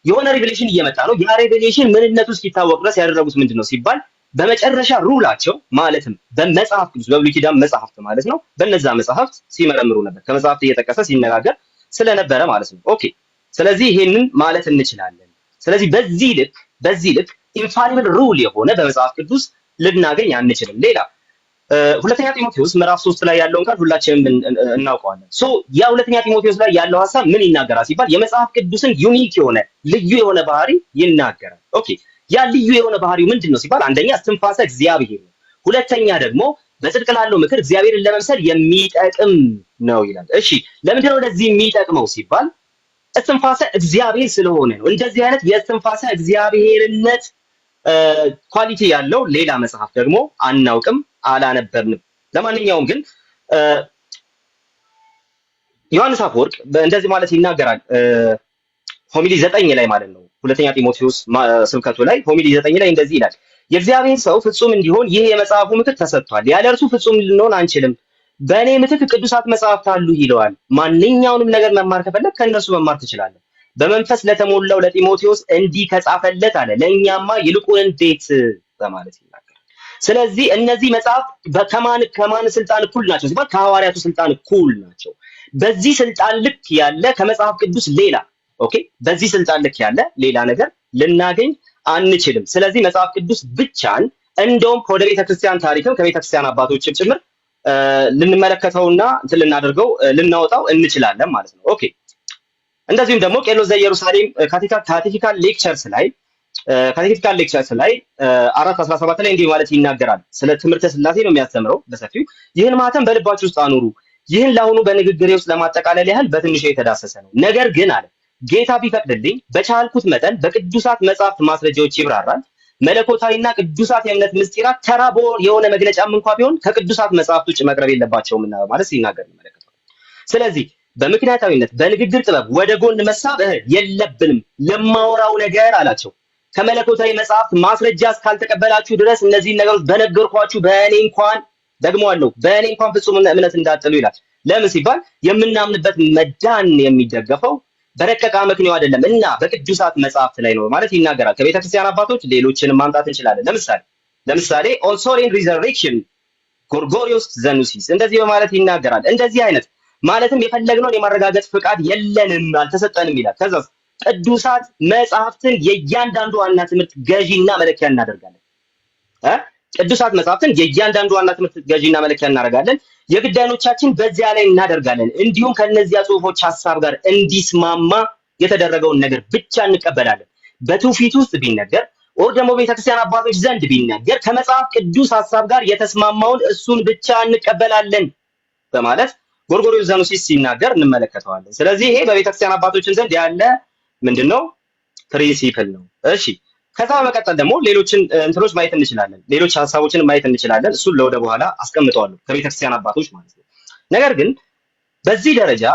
[SPEAKER 1] የሆነ ሪቪሌሽን እየመጣ ነው። ያ ሪቪሌሽን ምንነቱ እስኪታወቅ ድረስ ያደረጉት ምንድነው ሲባል በመጨረሻ ሩላቸው ማለትም በመጽሐፍ ቅዱስ በብሉይ ኪዳን መጽሐፍት ማለት ነው በነዛ መጽሐፍት ሲመረምሩ ነበር። ከመጽሐፍት እየጠቀሰ ሲነጋገር ስለነበረ ማለት ነው። ኦኬ ስለዚህ ይሄንን ማለት እንችላለን። ስለዚህ በዚህ ልክ ኢንፋሊብል ሩል የሆነ በመጽሐፍ ቅዱስ ልናገኝ አንችልም። ሌላ ሁለተኛ ጢሞቴዎስ ምዕራፍ 3 ላይ ያለውን ቃል ሁላችንም እናውቀዋለን። ያ ሁለተኛ ጢሞቴዎስ ላይ ያለው ሐሳብ ምን ይናገራል ሲባል የመጽሐፍ ቅዱስን ዩኒክ የሆነ ልዩ የሆነ ባህሪ ይናገራል። ኦኬ ያ ልዩ የሆነ ባህሪው ምንድነው ሲባል አንደኛ እስትንፋሰ እግዚአብሔር ነው። ሁለተኛ ደግሞ በጽድቅ ላለው ምክር እግዚአብሔርን ለመምሰል የሚጠቅም ነው ይላል። እሺ ለምንድነው ለዚህ የሚጠቅመው ሲባል እስትንፋሰ እግዚአብሔር ስለሆነ ነው። እንደዚህ አይነት የእስትንፋሰ እግዚአብሔርነት ኳሊቲ ያለው ሌላ መጽሐፍ ደግሞ አናውቅም፣ አላነበብንም። ለማንኛውም ግን ዮሐንስ አፈወርቅ እንደዚህ ማለት ይናገራል። ሆሚሊ 9 ላይ ማለት ነው ሁለተኛ ጢሞቴዎስ ስብከቱ ላይ ሆሚሊ 9 ላይ እንደዚህ ይላል። የእግዚአብሔር ሰው ፍጹም እንዲሆን ይህ የመጽሐፉ ምክር ተሰጥቷል። ያለ እርሱ ፍጹም ልንሆን አንችልም። በእኔ ምትክ ቅዱሳት መጽሐፍት አሉ ይለዋል። ማንኛውንም ነገር መማር ከፈለግ ከእነርሱ መማር ትችላለህ። በመንፈስ ለተሞላው ለጢሞቴዎስ እንዲህ ከጻፈለት አለ ለእኛማ ይልቁን እንዴት በማለት ይናገራል። ስለዚህ እነዚህ መጽሐፍት ከማን ስልጣን እኩል ናቸው ሲባል ከሐዋርያቱ ስልጣን እኩል ናቸው። በዚህ ስልጣን ልክ ያለ ከመጽሐፍ ቅዱስ ሌላ ኦኬ፣ በዚህ ስልጣን ልክ ያለ ሌላ ነገር ልናገኝ አንችልም። ስለዚህ መጽሐፍ ቅዱስ ብቻን እንደውም ከወደ ቤተክርስቲያን ታሪክም ከቤተክርስቲያን አባቶችም ጭምር ልንመለከተውና እንትን ልናደርገው ልናወጣው እንችላለን ማለት ነው። ኦኬ እንደዚሁም ደግሞ ቄርሎስ ዘኢየሩሳሌም ካቴኪካል ሌክቸርስ ላይ 4:17 ላይ እንዲህ ማለት ይናገራል። ስለ ትምህርተ ሥላሴ ነው የሚያስተምረው በሰፊው። ይህን ማህተም በልባችሁ ውስጥ አኑሩ። ይህን ለአሁኑ በንግግሬ ውስጥ ለማጠቃለል ያህል በትንሹ የተዳሰሰ ነው። ነገር ግን አለ ጌታ ቢፈቅድልኝ በቻልኩት መጠን በቅዱሳት መጽሐፍት ማስረጃዎች ይብራራል። መለኮታዊና ቅዱሳት የእምነት ምስጢራት ተራ የሆነ መግለጫም እንኳን ቢሆን ከቅዱሳት መጽሐፍት ውጭ መቅረብ የለባቸውም ማለት ሲናገር እንመለከታለን። ስለዚህ በምክንያታዊነት በንግግር ጥበብ ወደ ጎን መሳብ የለብንም ለማወራው ነገር አላቸው። ከመለኮታዊ መጽሐፍት ማስረጃ እስካልተቀበላችሁ ድረስ እነዚህን ነገሮች በነገርኳችሁ በእኔ እንኳን ደግመዋለሁ በእኔ እንኳን ፍጹም እምነት እንዳትጥሉ ይላል። ለምን ሲባል የምናምንበት መዳን የሚደገፈው በረቀቀ አመክንዮ አይደለም እና በቅዱሳት መጽሐፍት ላይ ነው ማለት ይናገራል። ከቤተክርስቲያን አባቶች ሌሎችንም ማምጣት እንችላለን። ለምሳሌ ኦን ሶል ኤንድ ሪዘሬክሽን ጎርጎሪዮስ ዘኑሲስ እንደዚህ በማለት ይናገራል። እንደዚህ አይነት ማለትም የፈለግነውን የማረጋገጥ ፍቃድ የለንም አልተሰጠንም ይላል። ከዛ ቅዱሳት መጽሐፍትን የእያንዳንዱ ዋና ትምህርት ገዢና መለኪያ እናደርጋለን። ቅዱሳት መጽሐፍትን የእያንዳንዱ ዋና ትምህርት ገዢና መለኪያ እናደርጋለን። የግዳዮቻችን በዚያ ላይ እናደርጋለን። እንዲሁም ከነዚያ ጽሁፎች ሐሳብ ጋር እንዲስማማ የተደረገውን ነገር ብቻ እንቀበላለን። በትውፊት ውስጥ ቢነገር ኦር ደግሞ ቤተክርስቲያን አባቶች ዘንድ ቢነገር ከመጽሐፍ ቅዱስ ሐሳብ ጋር የተስማማውን እሱን ብቻ እንቀበላለን በማለት ጎርጎርዮስ ዘኑሲስ ሲናገር እንመለከተዋለን። ስለዚህ ይሄ በቤተክርስቲያን አባቶችን ዘንድ ያለ ምንድነው ፕሪንሲፕል ነው። እሺ ከዛ በመቀጠል ደግሞ ሌሎችን እንትኖች ማየት እንችላለን። ሌሎች ሐሳቦችን ማየት እንችላለን። እሱን ለወደ በኋላ አስቀምጠዋለሁ ከቤተክርስቲያን አባቶች ማለት ነው። ነገር ግን በዚህ ደረጃ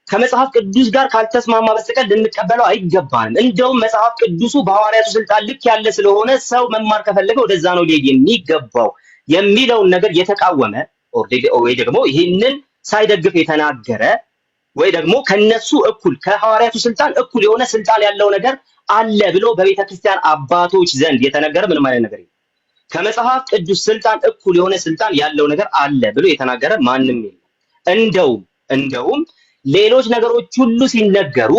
[SPEAKER 1] ከመጽሐፍ ቅዱስ ጋር ካልተስማማ በስተቀር ልንቀበለው አይገባንም። እንደውም መጽሐፍ ቅዱሱ በሐዋርያቱ ስልጣን ልክ ያለ ስለሆነ ሰው መማር ከፈለገ ወደዛ ነው ሊሄድ የሚገባው የሚለውን ነገር የተቃወመ ወይ ደግሞ ይህንን ሳይደግፍ የተናገረ ወይ ደግሞ ከነሱ እኩል ከሐዋርያቱ ስልጣን እኩል የሆነ ስልጣን ያለው ነገር አለ ብሎ በቤተክርስቲያን አባቶች ዘንድ የተነገረ ምንም አይነት ነገር የለም። ከመጽሐፍ ቅዱስ ስልጣን እኩል የሆነ ስልጣን ያለው ነገር አለ ብሎ የተናገረ ማንም የለም። እንደውም ሌሎች ነገሮች ሁሉ ሲነገሩ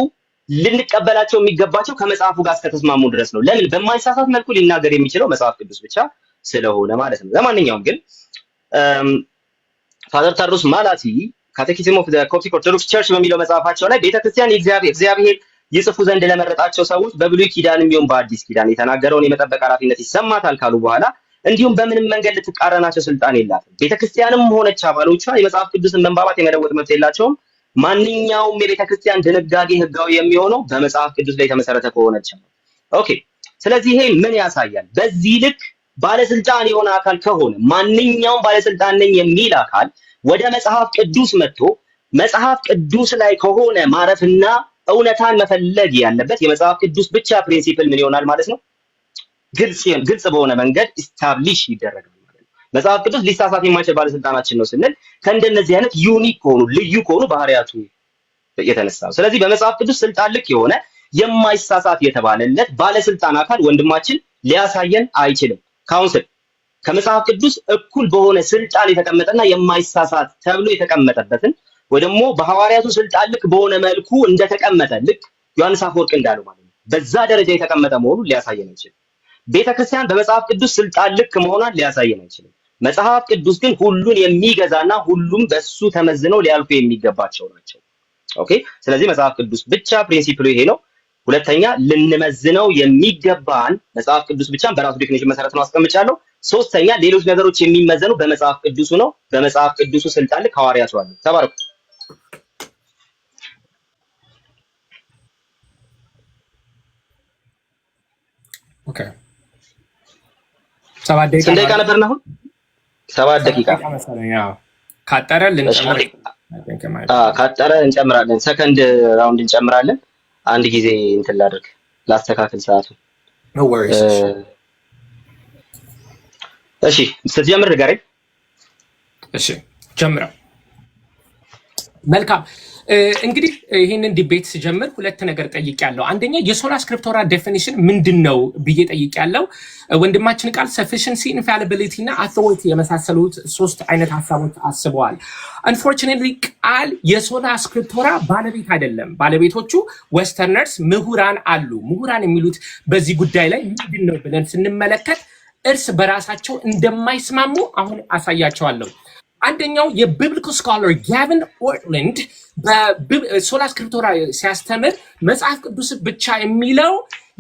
[SPEAKER 1] ልንቀበላቸው የሚገባቸው ከመጽሐፉ ጋር እስከተስማሙ ድረስ ነው። ለምን? በማይሳሳት መልኩ ሊናገር የሚችለው መጽሐፍ ቅዱስ ብቻ ስለሆነ ማለት ነው። ለማንኛውም ግን ፋዘር ታድሮስ ማላቲ ካቴኪዝም ኦፍ ዘ ኮፕቲክ ኦርቶዶክስ ቸርች በሚለው መጽሐፋቸው ላይ ቤተክርስቲያን እግዚአብሔር ይጽፉ ዘንድ ለመረጣቸው ሰዎች በብሉይ ኪዳንም ይሁን በአዲስ ኪዳን የተናገረውን የመጠበቅ ኃላፊነት ይሰማታል ካሉ በኋላ እንዲሁም በምንም መንገድ ልትቃረናቸው ስልጣን የላትም። ቤተክርስቲያንም ሆነች አባሎቿ የመጽሐፍ ቅዱስን መንባባት የመለወጥ መብት የላቸውም። ማንኛውም የቤተክርስቲያን ድንጋጌ ህጋዊ የሚሆነው በመጽሐፍ ቅዱስ ላይ የተመሰረተ ከሆነ ብቻ ነው። ኦኬ ስለዚህ ይሄ ምን ያሳያል? በዚህ ልክ ባለስልጣን የሆነ አካል ከሆነ ማንኛውም ባለስልጣን ነኝ የሚል አካል ወደ መጽሐፍ ቅዱስ መጥቶ መጽሐፍ ቅዱስ ላይ ከሆነ ማረፍና እውነታን መፈለግ ያለበት የመጽሐፍ ቅዱስ ብቻ ፕሪንሲፕል ምን ይሆናል ማለት ነው? ግልጽ በሆነ መንገድ ኢስታብሊሽ ይደረጋል ማለት ነው። መጽሐፍ ቅዱስ ሊሳሳት የማይችል ባለስልጣናችን ነው ስንል ከእንደነዚህ አይነት ዩኒክ ከሆኑ ልዩ ከሆኑ ባህሪያቱ የተነሳ ነው። ስለዚህ በመጽሐፍ ቅዱስ ስልጣን ልክ የሆነ የማይሳሳት የተባለለት ባለስልጣን አካል ወንድማችን ሊያሳየን አይችልም። ካውንስል ከመጽሐፍ ቅዱስ እኩል በሆነ ስልጣን የተቀመጠና የማይሳሳት ተብሎ የተቀመጠበትን ወይ ደግሞ በሐዋርያቱ ስልጣን ልክ በሆነ መልኩ እንደተቀመጠ ልክ ዮሐንስ አፈወርቅ እንዳለው ማለት ነው በዛ ደረጃ የተቀመጠ መሆኑን ሊያሳየን አይችልም። ቤተክርስቲያን በመጽሐፍ ቅዱስ ስልጣን ልክ መሆኗን ሊያሳየን አይችልም። መጽሐፍ ቅዱስ ግን ሁሉን የሚገዛና ሁሉም በሱ ተመዝነው ሊያልፉ የሚገባቸው ናቸው። ኦኬ ስለዚህ መጽሐፍ ቅዱስ ብቻ ፕሪንሲፕሉ ይሄ ነው። ሁለተኛ ልንመዝነው የሚገባን መጽሐፍ ቅዱስ ብቻ በራሱ ዴፊኒሽን መሰረት ነው አስቀምጫለሁ። ሶስተኛ ሌሎች ነገሮች የሚመዘኑ በመጽሐፍ ቅዱሱ ነው። በመጽሐፍ ቅዱሱ ስልጣን ልክ ሐዋርያቱ አሉ። ተባረኩ።
[SPEAKER 2] ኦኬ 7 ደቂቃ
[SPEAKER 1] ስንት ደቂቃ ነበር ነው? 7 ደቂቃ
[SPEAKER 2] ካጠረ
[SPEAKER 1] እንጨምራለን። ሰከንድ ራውንድ እንጨምራለን። አንድ ጊዜ እንትን ላድርግ ላስተካክል ሰዓቱ።
[SPEAKER 2] ኖ ወሪስ።
[SPEAKER 1] እሺ ስትጀምር ንገረኝ።
[SPEAKER 2] እሺ ጀምረው። መልካም እንግዲህ ይሄንን ዲቤት ሲጀምር ሁለት ነገር ጠይቄያለሁ። አንደኛ የሶላ ስክሪፕቶራ ዴፊኒሽን ምንድነው ብዬ ጠይቄያለሁ። ወንድማችን ቃል ሰፊሽንሲ፣ ኢንፋሊቢሊቲ እና አውቶሪቲ የመሳሰሉት ሶስት አይነት ሀሳቦች አስበዋል። አንፎርቹኔትሊ ቃል የሶላ ስክሪፕቶራ ባለቤት አይደለም። ባለቤቶቹ ዌስተርነርስ ምሁራን አሉ። ምሁራን የሚሉት በዚህ ጉዳይ ላይ ምንድነው ብለን ስንመለከት እርስ በራሳቸው እንደማይስማሙ አሁን አሳያቸዋለሁ። አንደኛው የቢብሊካል ስኮላር ጋቪን ኦርትላንድ በሶላ ስክሪፕቶራ ሲያስተምር መጽሐፍ ቅዱስ ብቻ የሚለው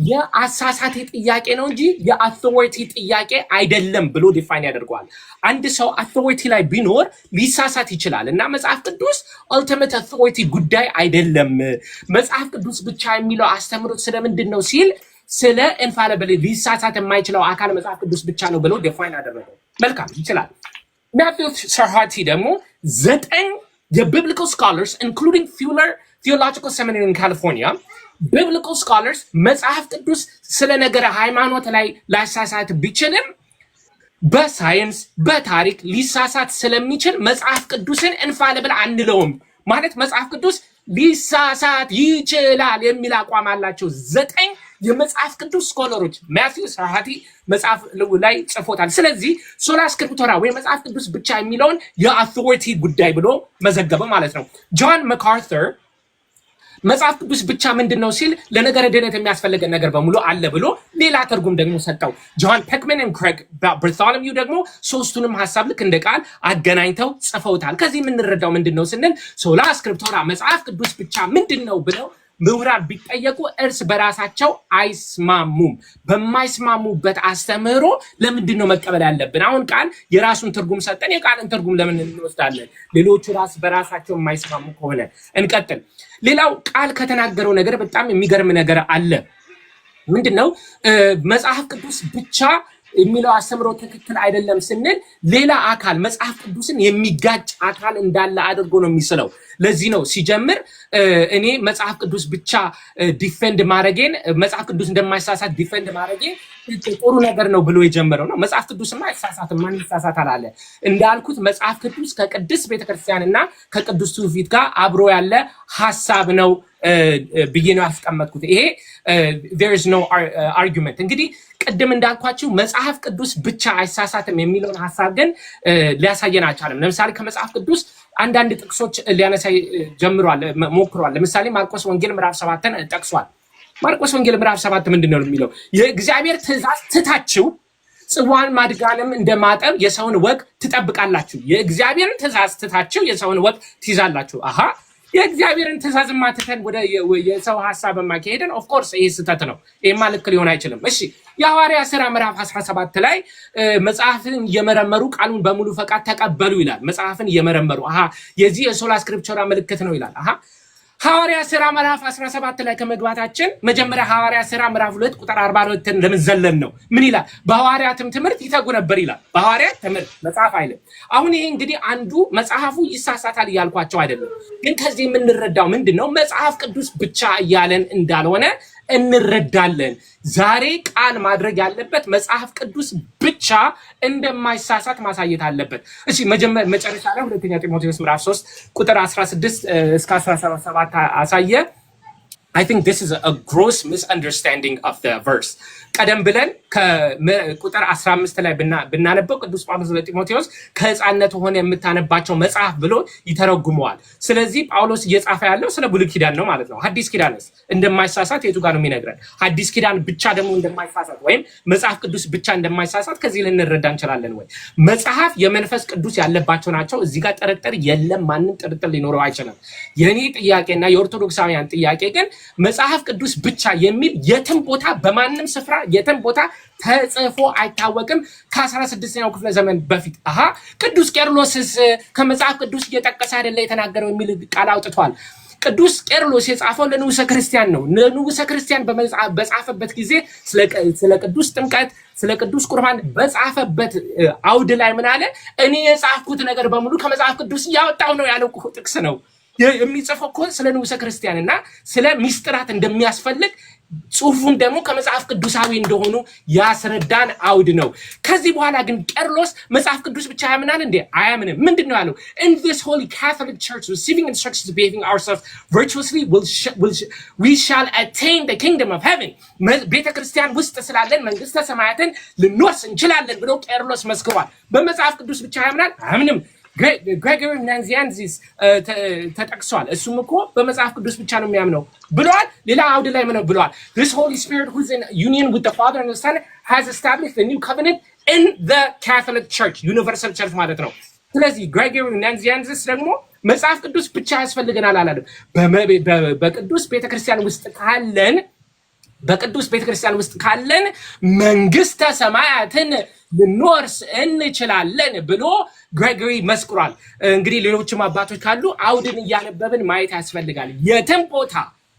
[SPEAKER 2] የአሳሳቴ ጥያቄ ነው እንጂ የአውቶሪቲ ጥያቄ አይደለም ብሎ ዲፋይን ያደርገዋል። አንድ ሰው አውቶሪቲ ላይ ቢኖር ሊሳሳት ይችላል እና መጽሐፍ ቅዱስ ኦልቲሜት አውቶሪቲ ጉዳይ አይደለም። መጽሐፍ ቅዱስ ብቻ የሚለው አስተምሮት ስለምንድን ነው ሲል ስለ ኢንፋሊቢሊቲ ሊሳሳት የማይችለው አካል መጽሐፍ ቅዱስ ብቻ ነው ብሎ ዲፋይን ያደረገው። መልካም ይችላል። ማቲው ሰርሃቲ ደግሞ 9 የቢብሊካል ስኮላርስ ኢንክሉዲንግ ፊውለር ቴዎሎጂካል ሴሚናሪ ኢን ካሊፎርኒያ biblical scholars መጽሐፍ ቅዱስ ስለ ነገረ ሃይማኖት ላይ ላሳሳት ቢችልም በሳይንስ በታሪክ ሊሳሳት ስለሚችል መጽሐፍ ቅዱስን ኢንፋሊብል አንለውም። ማለት መጽሐፍ ቅዱስ ሊሳሳት ይችላል የሚል አቋም አላቸው 9 የመጽሐፍ ቅዱስ ስኮለሮች። ማቲው ሰርሃቲ መጽሐፍ ላይ ጽፎታል። ስለዚህ ሶላ ስክሪፕቶራ ወይ መጽሐፍ ቅዱስ ብቻ የሚለውን የአውቶሪቲ ጉዳይ ብሎ መዘገበ ማለት ነው። ጆን ማካርተር መጽሐፍ ቅዱስ ብቻ ምንድነው ሲል ለነገረ ድነት የሚያስፈልገን ነገር በሙሉ አለ ብሎ ሌላ ትርጉም ደግሞ ሰጠው። ጆን ፔክመን እና ክሬግ ባርቶሎሚው ደግሞ ሶስቱንም ሐሳብ ልክ እንደ ቃል አገናኝተው ጽፈውታል። ከዚህ የምንረዳው ምንድነው ስንል ሶላ ስክሪፕቶራ መጽሐፍ ቅዱስ ብቻ ምንድነው ብለው ምሁራን ቢጠየቁ እርስ በራሳቸው አይስማሙም። በማይስማሙበት አስተምህሮ ለምንድን ነው መቀበል ያለብን? አሁን ቃል የራሱን ትርጉም ሰጠን፣ የቃልን ትርጉም ለምን እንወስዳለን? ሌሎቹ ራስ በራሳቸው የማይስማሙ ከሆነ እንቀጥል። ሌላው ቃል ከተናገረው ነገር በጣም የሚገርም ነገር አለ። ምንድነው? መጽሐፍ ቅዱስ ብቻ የሚለው አስተምሮ ትክክል አይደለም ስንል ሌላ አካል መጽሐፍ ቅዱስን የሚጋጭ አካል እንዳለ አድርጎ ነው የሚስለው። ለዚህ ነው ሲጀምር እኔ መጽሐፍ ቅዱስ ብቻ ዲፌንድ ማድረጌን መጽሐፍ ቅዱስ እንደማይሳሳት ዲፌንድ ማድረጌ ጥሩ ነገር ነው ብሎ የጀመረው ነው። መጽሐፍ ቅዱስማ አይሳሳትም፣ ማን ይሳሳታል አለ። እንዳልኩት መጽሐፍ ቅዱስ ከቅዱስ ቤተክርስቲያንና ከቅዱስ ትውፊት ጋር አብሮ ያለ ሐሳብ ነው ብዬ ነው ያስቀመጥኩት። ይሄ there is no argument። እንግዲህ ቅድም እንዳልኳችሁ መጽሐፍ ቅዱስ ብቻ አይሳሳትም የሚለውን ሐሳብ ግን ሊያሳየን አልቻለም። ለምሳሌ ከመጽሐፍ ቅዱስ አንዳንድ ጥቅሶች ሊያነሳ ጀምሯል ሞክሯል። ለምሳሌ ማርቆስ ወንጌል ምዕራፍ 7ን ጠቅሷል። ማርቆስ ወንጌል ምዕራፍ 7 ምንድነው የሚለው? የእግዚአብሔር ትእዛዝ ትታችሁ ጽዋን ማድጋንም እንደማጠብ የሰውን ወግ ትጠብቃላችሁ። የእግዚአብሔርን ትእዛዝ ትታችሁ የሰውን ወግ ትይዛላችሁ። አሃ የእግዚአብሔርን ትእዛዝ ማትተን ወደ የሰው ሐሳብ ማከሄደን ኦፍ ኮርስ ይሄ ስህተት ነው። ይሄማ ልክ ሊሆን አይችልም። እሺ የሐዋርያ ሥራ ምዕራፍ 17 ላይ መጽሐፍን እየመረመሩ ቃሉን በሙሉ ፈቃድ ተቀበሉ ይላል። መጽሐፍን እየመረመሩ አሃ የዚህ የሶላ ስክሪፕቸራ ምልክት ነው ይላል። አሃ ሐዋርያ ሥራ ምዕራፍ 17 ላይ ከመግባታችን መጀመሪያ ሐዋርያ ሥራ ምዕራፍ 2 ቁጥር 42 ለምን ዘለን ነው? ምን ይላል? በሐዋርያትም ትምህርት ይተጉ ነበር ይላል። በሐዋርያት ትምህርት መጽሐፍ አይደለም። አሁን ይሄ እንግዲህ አንዱ መጽሐፉ ይሳሳታል እያልኳቸው አይደለም፣ ግን ከዚህ የምንረዳው ምንድነው መጽሐፍ ቅዱስ ብቻ እያለን እንዳልሆነ እንረዳለን። ዛሬ ቃል ማድረግ ያለበት መጽሐፍ ቅዱስ ብቻ እንደማይሳሳት ማሳየት አለበት። እሺ መጨረሻ ላይ ሁለተኛ ጢሞቴዎስ ምዕራፍ 3 ቁጥር 16 እስከ 17 አሳየ። I think this is a gross misunderstanding of the verse. ቀደም ብለን ከቁጥር 15 ላይ ብናነበው ቅዱስ ጳውሎስ ለጢሞቴዎስ ከሕፃንነት ሆነ የምታነባቸው መጽሐፍ ብሎ ይተረጉመዋል። ስለዚህ ጳውሎስ እየጻፈ ያለው ስለ ብሉይ ኪዳን ነው ማለት ነው። ሐዲስ ኪዳንስ እንደማይሳሳት የቱ ጋር ነው የሚነግረን? ሐዲስ ኪዳን ብቻ ደግሞ እንደማይሳሳት ወይም መጽሐፍ ቅዱስ ብቻ እንደማይሳሳት ከዚህ ልንረዳ እንችላለን ወይ? መጽሐፍ የመንፈስ ቅዱስ ያለባቸው ናቸው። እዚህ ጋር ጥርጥር የለም። ማንም ጥርጥር ሊኖረው አይችልም። የኔ ጥያቄና የኦርቶዶክሳውያን ጥያቄ ግን መጽሐፍ ቅዱስ ብቻ የሚል የትም ቦታ በማንም ስፍራ የትም ቦታ ተጽፎ አይታወቅም ከ16ኛው ክፍለ ዘመን በፊት። አሃ ቅዱስ ቄርሎስስ ከመጽሐፍ ቅዱስ እየጠቀሰ አይደለ የተናገረው የሚል ቃል አውጥቷል። ቅዱስ ቄርሎስ የጻፈው ለንጉሰ ክርስቲያን ነው። ለንጉሰ ክርስቲያን በጻፈበት ጊዜ ስለ ቅዱስ ጥምቀት ስለ ቅዱስ ቁርባን በጻፈበት አውድ ላይ ምን አለ? እኔ የጻፍኩት ነገር በሙሉ ከመጽሐፍ ቅዱስ እያወጣው ነው ያለው ጥቅስ ነው። የሚጽፈው እኮ ስለ ንጉሰ ክርስቲያንና ስለ ሚስጥራት እንደሚያስፈልግ ጽሁፉም ደግሞ ከመጽሐፍ ቅዱሳዊ እንደሆኑ ያስረዳን አውድ ነው። ከዚህ በኋላ ግን ቄርሎስ መጽሐፍ ቅዱስ ብቻ ያምናል እንዴ? አያምንም። ምንድነው ያለው? In this holy Catholic church receiving instructions behaving ourselves virtuously we shall attain the kingdom of heaven. ቤተክርስቲያን ውስጥ ስላለን መንግስተ ሰማያትን ልንወርስ እንችላለን ብሎ ቄርሎስ መስክሯል። በመጽሐፍ ቅዱስ ብቻ ያምናል? አያምንም። ግሬጎሪ ናንዚያንዚስ ተጠቅሷል። እሱም እኮ በመጽሐፍ ቅዱስ ብቻ ነው የሚያምነው ብለዋል። ሌላ አውድ ላይ ምን ብለዋል? This Holy Spirit who is in union with the Father and the Son has established the new covenant in the Catholic Church, universal church ማለት ነው። ስለዚህ ግሬጎሪ ናንዚያንዚስ ደግሞ መጽሐፍ ቅዱስ ብቻ ያስፈልገናል አላለም። በቅዱስ ቤተክርስቲያን ውስጥ ካለን መንግስተ ሰማያትን ልንወርስ እንችላለን ብሎ ግሬጎሪ መስክሯል። እንግዲህ ሌሎችም አባቶች ካሉ አውድን እያነበብን ማየት ያስፈልጋል። የትም ቦታ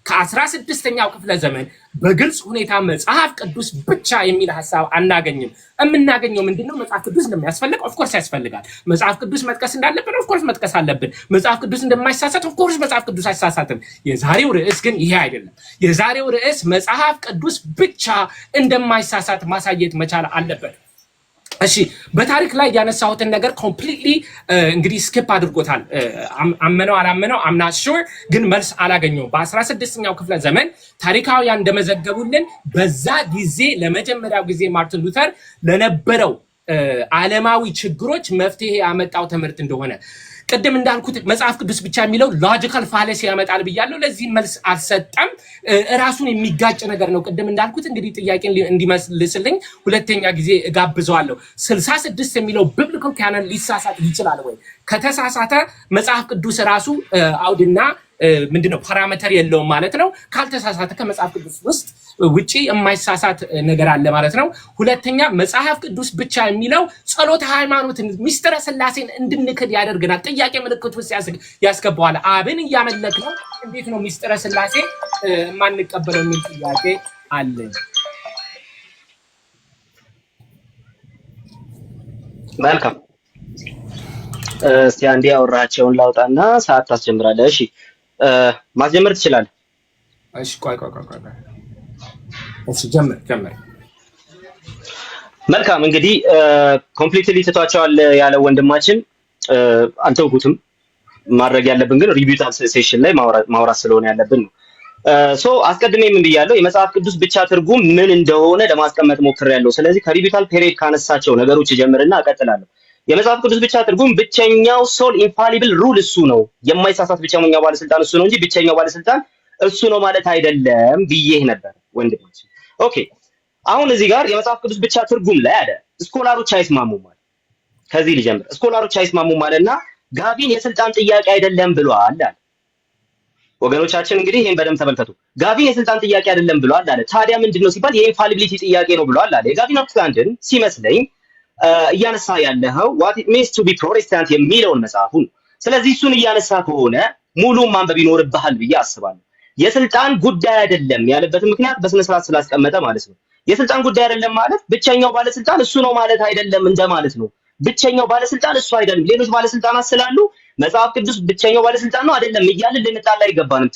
[SPEAKER 2] ከ16ኛው ክፍለ ዘመን በግልጽ ሁኔታ መጽሐፍ ቅዱስ ብቻ የሚል ሐሳብ አናገኝም። የምናገኘው ምንድነው? መጽሐፍ ቅዱስ እንደሚያስፈልግ ኦፍኮርስ ያስፈልጋል። መጽሐፍ ቅዱስ መጥቀስ እንዳለብን ኦፍኮርስ መጥቀስ አለብን። መጽሐፍ ቅዱስ እንደማይሳሳት ኦፍኮርስ መጽሐፍ ቅዱስ አይሳሳትም። የዛሬው ርዕስ ግን ይሄ አይደለም። የዛሬው ርዕስ መጽሐፍ ቅዱስ ብቻ እንደማይሳሳት ማሳየት መቻል አለበት። እሺ በታሪክ ላይ ያነሳሁትን ነገር ኮምፕሊትሊ እንግዲህ ስኪፕ አድርጎታል። አመነው አላመነው I'm not sure ግን መልስ አላገኘውም። በ16ኛው ክፍለ ዘመን ታሪካውያን እንደመዘገቡልን በዛ ጊዜ ለመጀመሪያው ጊዜ ማርቲን ሉተር ለነበረው ዓለማዊ ችግሮች መፍትሄ ያመጣው ትምህርት እንደሆነ ቅድም እንዳልኩት መጽሐፍ ቅዱስ ብቻ የሚለው ሎጂካል ፋለሲ ያመጣል ብያለሁ። ለዚህ መልስ አልሰጠም። ራሱን የሚጋጭ ነገር ነው። ቅድም እንዳልኩት እንግዲህ ጥያቄን እንዲመስልልኝ ሁለተኛ ጊዜ እጋብዘዋለሁ። 66 የሚለው ቢብሊካል ካኖን ሊሳሳት ይችላል ወይ? ከተሳሳተ መጽሐፍ ቅዱስ ራሱ አውድና ምንድነው ፓራሜትር የለውም ማለት ነው። ካልተሳሳተ ከመጽሐፍ ቅዱስ ውስጥ ውጪ የማይሳሳት ነገር አለ ማለት ነው። ሁለተኛ መጽሐፍ ቅዱስ ብቻ የሚለው ጸሎተ ሃይማኖትን ሚስጥረ ስላሴን እንድንክድ ያደርገናል። ጥያቄ ምልክት ውስጥ ያስገባዋል። አብን እያመለክ ነው፣ እንዴት ነው ሚስጥረ ስላሴ የማንቀበለው የሚል ጥያቄ አለ።
[SPEAKER 1] መልካም እስቲ አንዴ አወራቸውን ላውጣና ሰዓት ታስጀምራለህ። እሺ ማስጀመር ትችላለህ።
[SPEAKER 2] እሺ ቆይ እሺ ጀምር።
[SPEAKER 1] መልካም እንግዲህ ኮምፕሊትሊ ትቷቸዋል ያለው ወንድማችን አልተውኩትም። ማድረግ ያለብን ግን ሪቪውታል ሴሽን ላይ ማውራት ስለሆነ ያለብን ነው። አስቀድሜ ምን ብያለሁ? የመጽሐፍ ቅዱስ ብቻ ትርጉም ምን እንደሆነ ለማስቀመጥ ሞክሬያለሁ። ስለዚህ ከሪቪውታል ፔሪድ ካነሳቸው ነገሮች ጀምርና እቀጥላለሁ። የመጽሐፍ ቅዱስ ብቻ ትርጉም ብቸኛው ሶል ኢንፋሊብል ሩል እሱ ነው፣ የማይሳሳት ብቸኛው ባለስልጣን እሱ ነው እንጂ ብቸኛው ባለስልጣን እሱ ነው ማለት አይደለም ብዬህ ነበር ወንድሞች። ኦኬ አሁን እዚህ ጋር የመጽሐፍ ቅዱስ ብቻ ትርጉም ላይ አለ ስኮላሮች አይስማሙም ማለት። ከዚህ ልጀምር። ስኮላሮች አይስማሙም ማለትና ጋቢን የስልጣን ጥያቄ አይደለም ብሏል አለ። ወገኖቻችን እንግዲህ ይሄን በደንብ ተመልከቱ። ጋቢን የስልጣን ጥያቄ አይደለም ብሏል አለ። ታዲያ ምንድነው ሲባል የኢንፋሊቢሊቲ ጥያቄ ነው ብሏል አለ። የጋቢን ኦክስላንድን ሲመስለኝ እያነሳ ያለኸው what it means to be protestant የሚለውን መጽሐፉን። ስለዚህ እሱን እያነሳ ከሆነ ሙሉውን ማንበብ ይኖርብሃል ብዬ አስባለሁ። የስልጣን ጉዳይ አይደለም ያለበትን ምክንያት በስነ ስርዓት ስላስቀመጠ ማለት ነው። የስልጣን ጉዳይ አይደለም ማለት ብቸኛው ባለስልጣን እሱ ነው ማለት አይደለም እንደማለት ነው። ብቸኛው ባለስልጣን እሱ አይደለም፣ ሌሎች ባለስልጣናት ስላሉ መጽሐፍ ቅዱስ ብቸኛው ባለስልጣን ነው አይደለም እያልን ልንጣላ አይገባንም።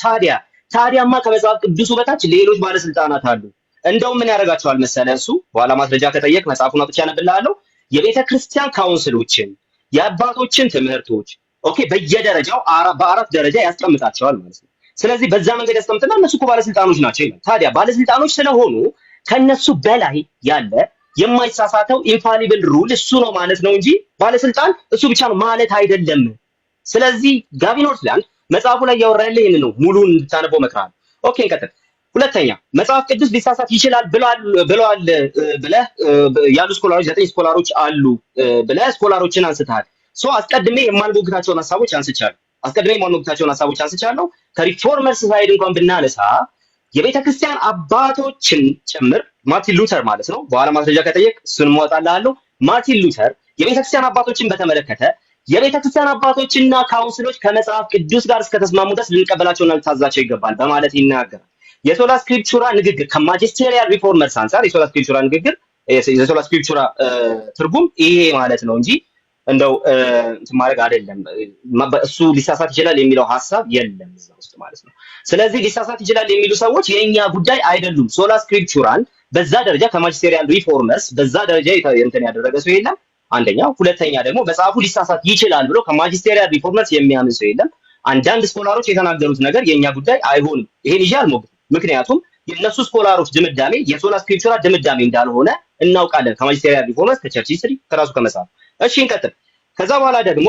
[SPEAKER 1] ታዲያማ ከመጽሐፍ ቅዱሱ በታች ሌሎች ባለስልጣናት አሉ። እንደውም ምን ያደርጋቸዋል መሰለህ? እሱ በኋላ ማስረጃ ከጠየቅ መጽሐፉን አውጥቼ አነብልሃለሁ። የቤተ ክርስቲያን ካውንስሎችን የአባቶችን ትምህርቶች ኦኬ በየደረጃው በአራት ደረጃ ያስቀምጣቸዋል ማለት ነው። ስለዚህ በዛ መንገድ ያስቀምጥና እነሱ እኮ ባለስልጣኖች ናቸው ይላል። ታዲያ ባለስልጣኖች ስለሆኑ ከነሱ በላይ ያለ የማይሳሳተው ኢንፋሊብል ሩል እሱ ነው ማለት ነው እንጂ ባለስልጣን እሱ ብቻ ነው ማለት አይደለም። ስለዚህ ጋቢን ኦክስላንድ መጽሐፉ ላይ ያወራ ያለ ይሄን ነው። ሙሉን እንድታነበው እመክርሃለሁ። ኦኬ እንቀጥል። ሁለተኛ መጽሐፍ ቅዱስ ሊሳሳት ይችላል ብለዋል ብለህ ያሉ ስኮላሮች 9 ስኮላሮች አሉ ብለህ ስኮላሮችን አንስተሃል። አስቀድሜ የማንሞግታቸውን ሐሳቦች አንስቻለሁ። ከሪፎርመርስ ሳይድ እንኳን ብናነሳ የቤተክርስቲያን አባቶችን ጭምር ማርቲን ሉተር ማለት ነው። በኋላ ማስረጃ ከጠየቅ እሱን ማወጣልሃለሁ። ማርቲን ሉተር የቤተክርስቲያን አባቶችን በተመለከተ የቤተክርስቲያን አባቶችና ካውንስሎች ከመጽሐፍ ቅዱስ ጋር እስከተስማሙ ድረስ ልንቀበላቸውና ልታዛቸው ይገባል በማለት ይናገራል። የሶላ ስክሪፕቹራ ንግግር ከማጂስቴሪያል ሪፎርመርስ አንፃር የሶላ ስክሪፕቹራ ንግግር የሶላ ስክሪፕቹራ ትርጉም ይሄ ማለት ነው እንጂ እንደው እንትን ማድረግ አይደለም እሱ ሊሳሳት ይችላል የሚለው ሐሳብ የለም እዛ ውስጥ ማለት ነው። ስለዚህ ሊሳሳት ይችላል የሚሉ ሰዎች የኛ ጉዳይ አይደሉም። ሶላ ስክሪፕቹራል በዛ ደረጃ ከማጂስቴሪያል ሪፎርመርስ በዛ ደረጃ እንትን ያደረገ ሰው የለም። አንደኛው። ሁለተኛ ደግሞ መጽሐፉ ሊሳሳት ይችላል ብሎ ከማጂስቴሪያል ሪፎርመርስ የሚያምን ሰው የለም። አንዳንድ ስኮላሮች የተናገሩት ነገር የኛ ጉዳይ አይሆንም። ይሄን ይዤ አልሞግትም። ምክንያቱም የነሱ ስኮላሮች ድምዳሜ የሶላ ስክሪፕቹራል ድምዳሜ እንዳልሆነ እናውቃለን። ከማጂስቴሪያል ሪፎርመርስ ከቸርች ሂስትሪ ከራሱ ከመጽሐፍ። እሺ እንቀጥል። ከዛ በኋላ ደግሞ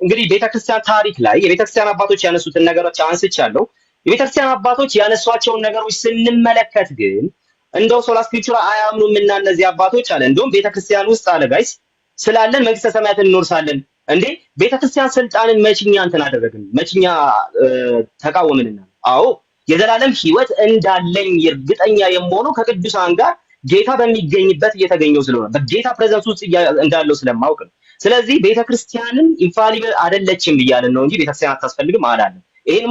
[SPEAKER 1] እንግዲህ ቤተክርስቲያን ታሪክ ላይ የቤተክርስቲያን አባቶች ያነሱትን ነገሮች አንስቻለሁ። የቤተክርስቲያን አባቶች ያነሷቸውን ነገሮች ስንመለከት ግን እንደው ሶላ ስክሪፕቹራ አያምኑምና እነዚህ አባቶች አለ እንደውም ቤተክርስቲያን ውስጥ አለ ጋይስ ስላለን መንግስተ ሰማያትን እንወርሳለን። እንዴ ቤተክርስቲያን ስልጣንን መችኛ እንትን አደረግን መችኛ ተቃወምንና? አዎ የዘላለም ህይወት እንዳለኝ እርግጠኛ የምሆነው ከቅዱሳን ጋር ጌታ በሚገኝበት እየተገኘው ስለሆነ በጌታ ፕሬዘንስ ውስጥ እንዳለው ስለማውቅ ነው። ስለዚህ ቤተክርስቲያንን ኢንፋሊብል አይደለችም እያልን ነው እንጂ ቤተክርስቲያን አታስፈልግም አላለም። ይሄን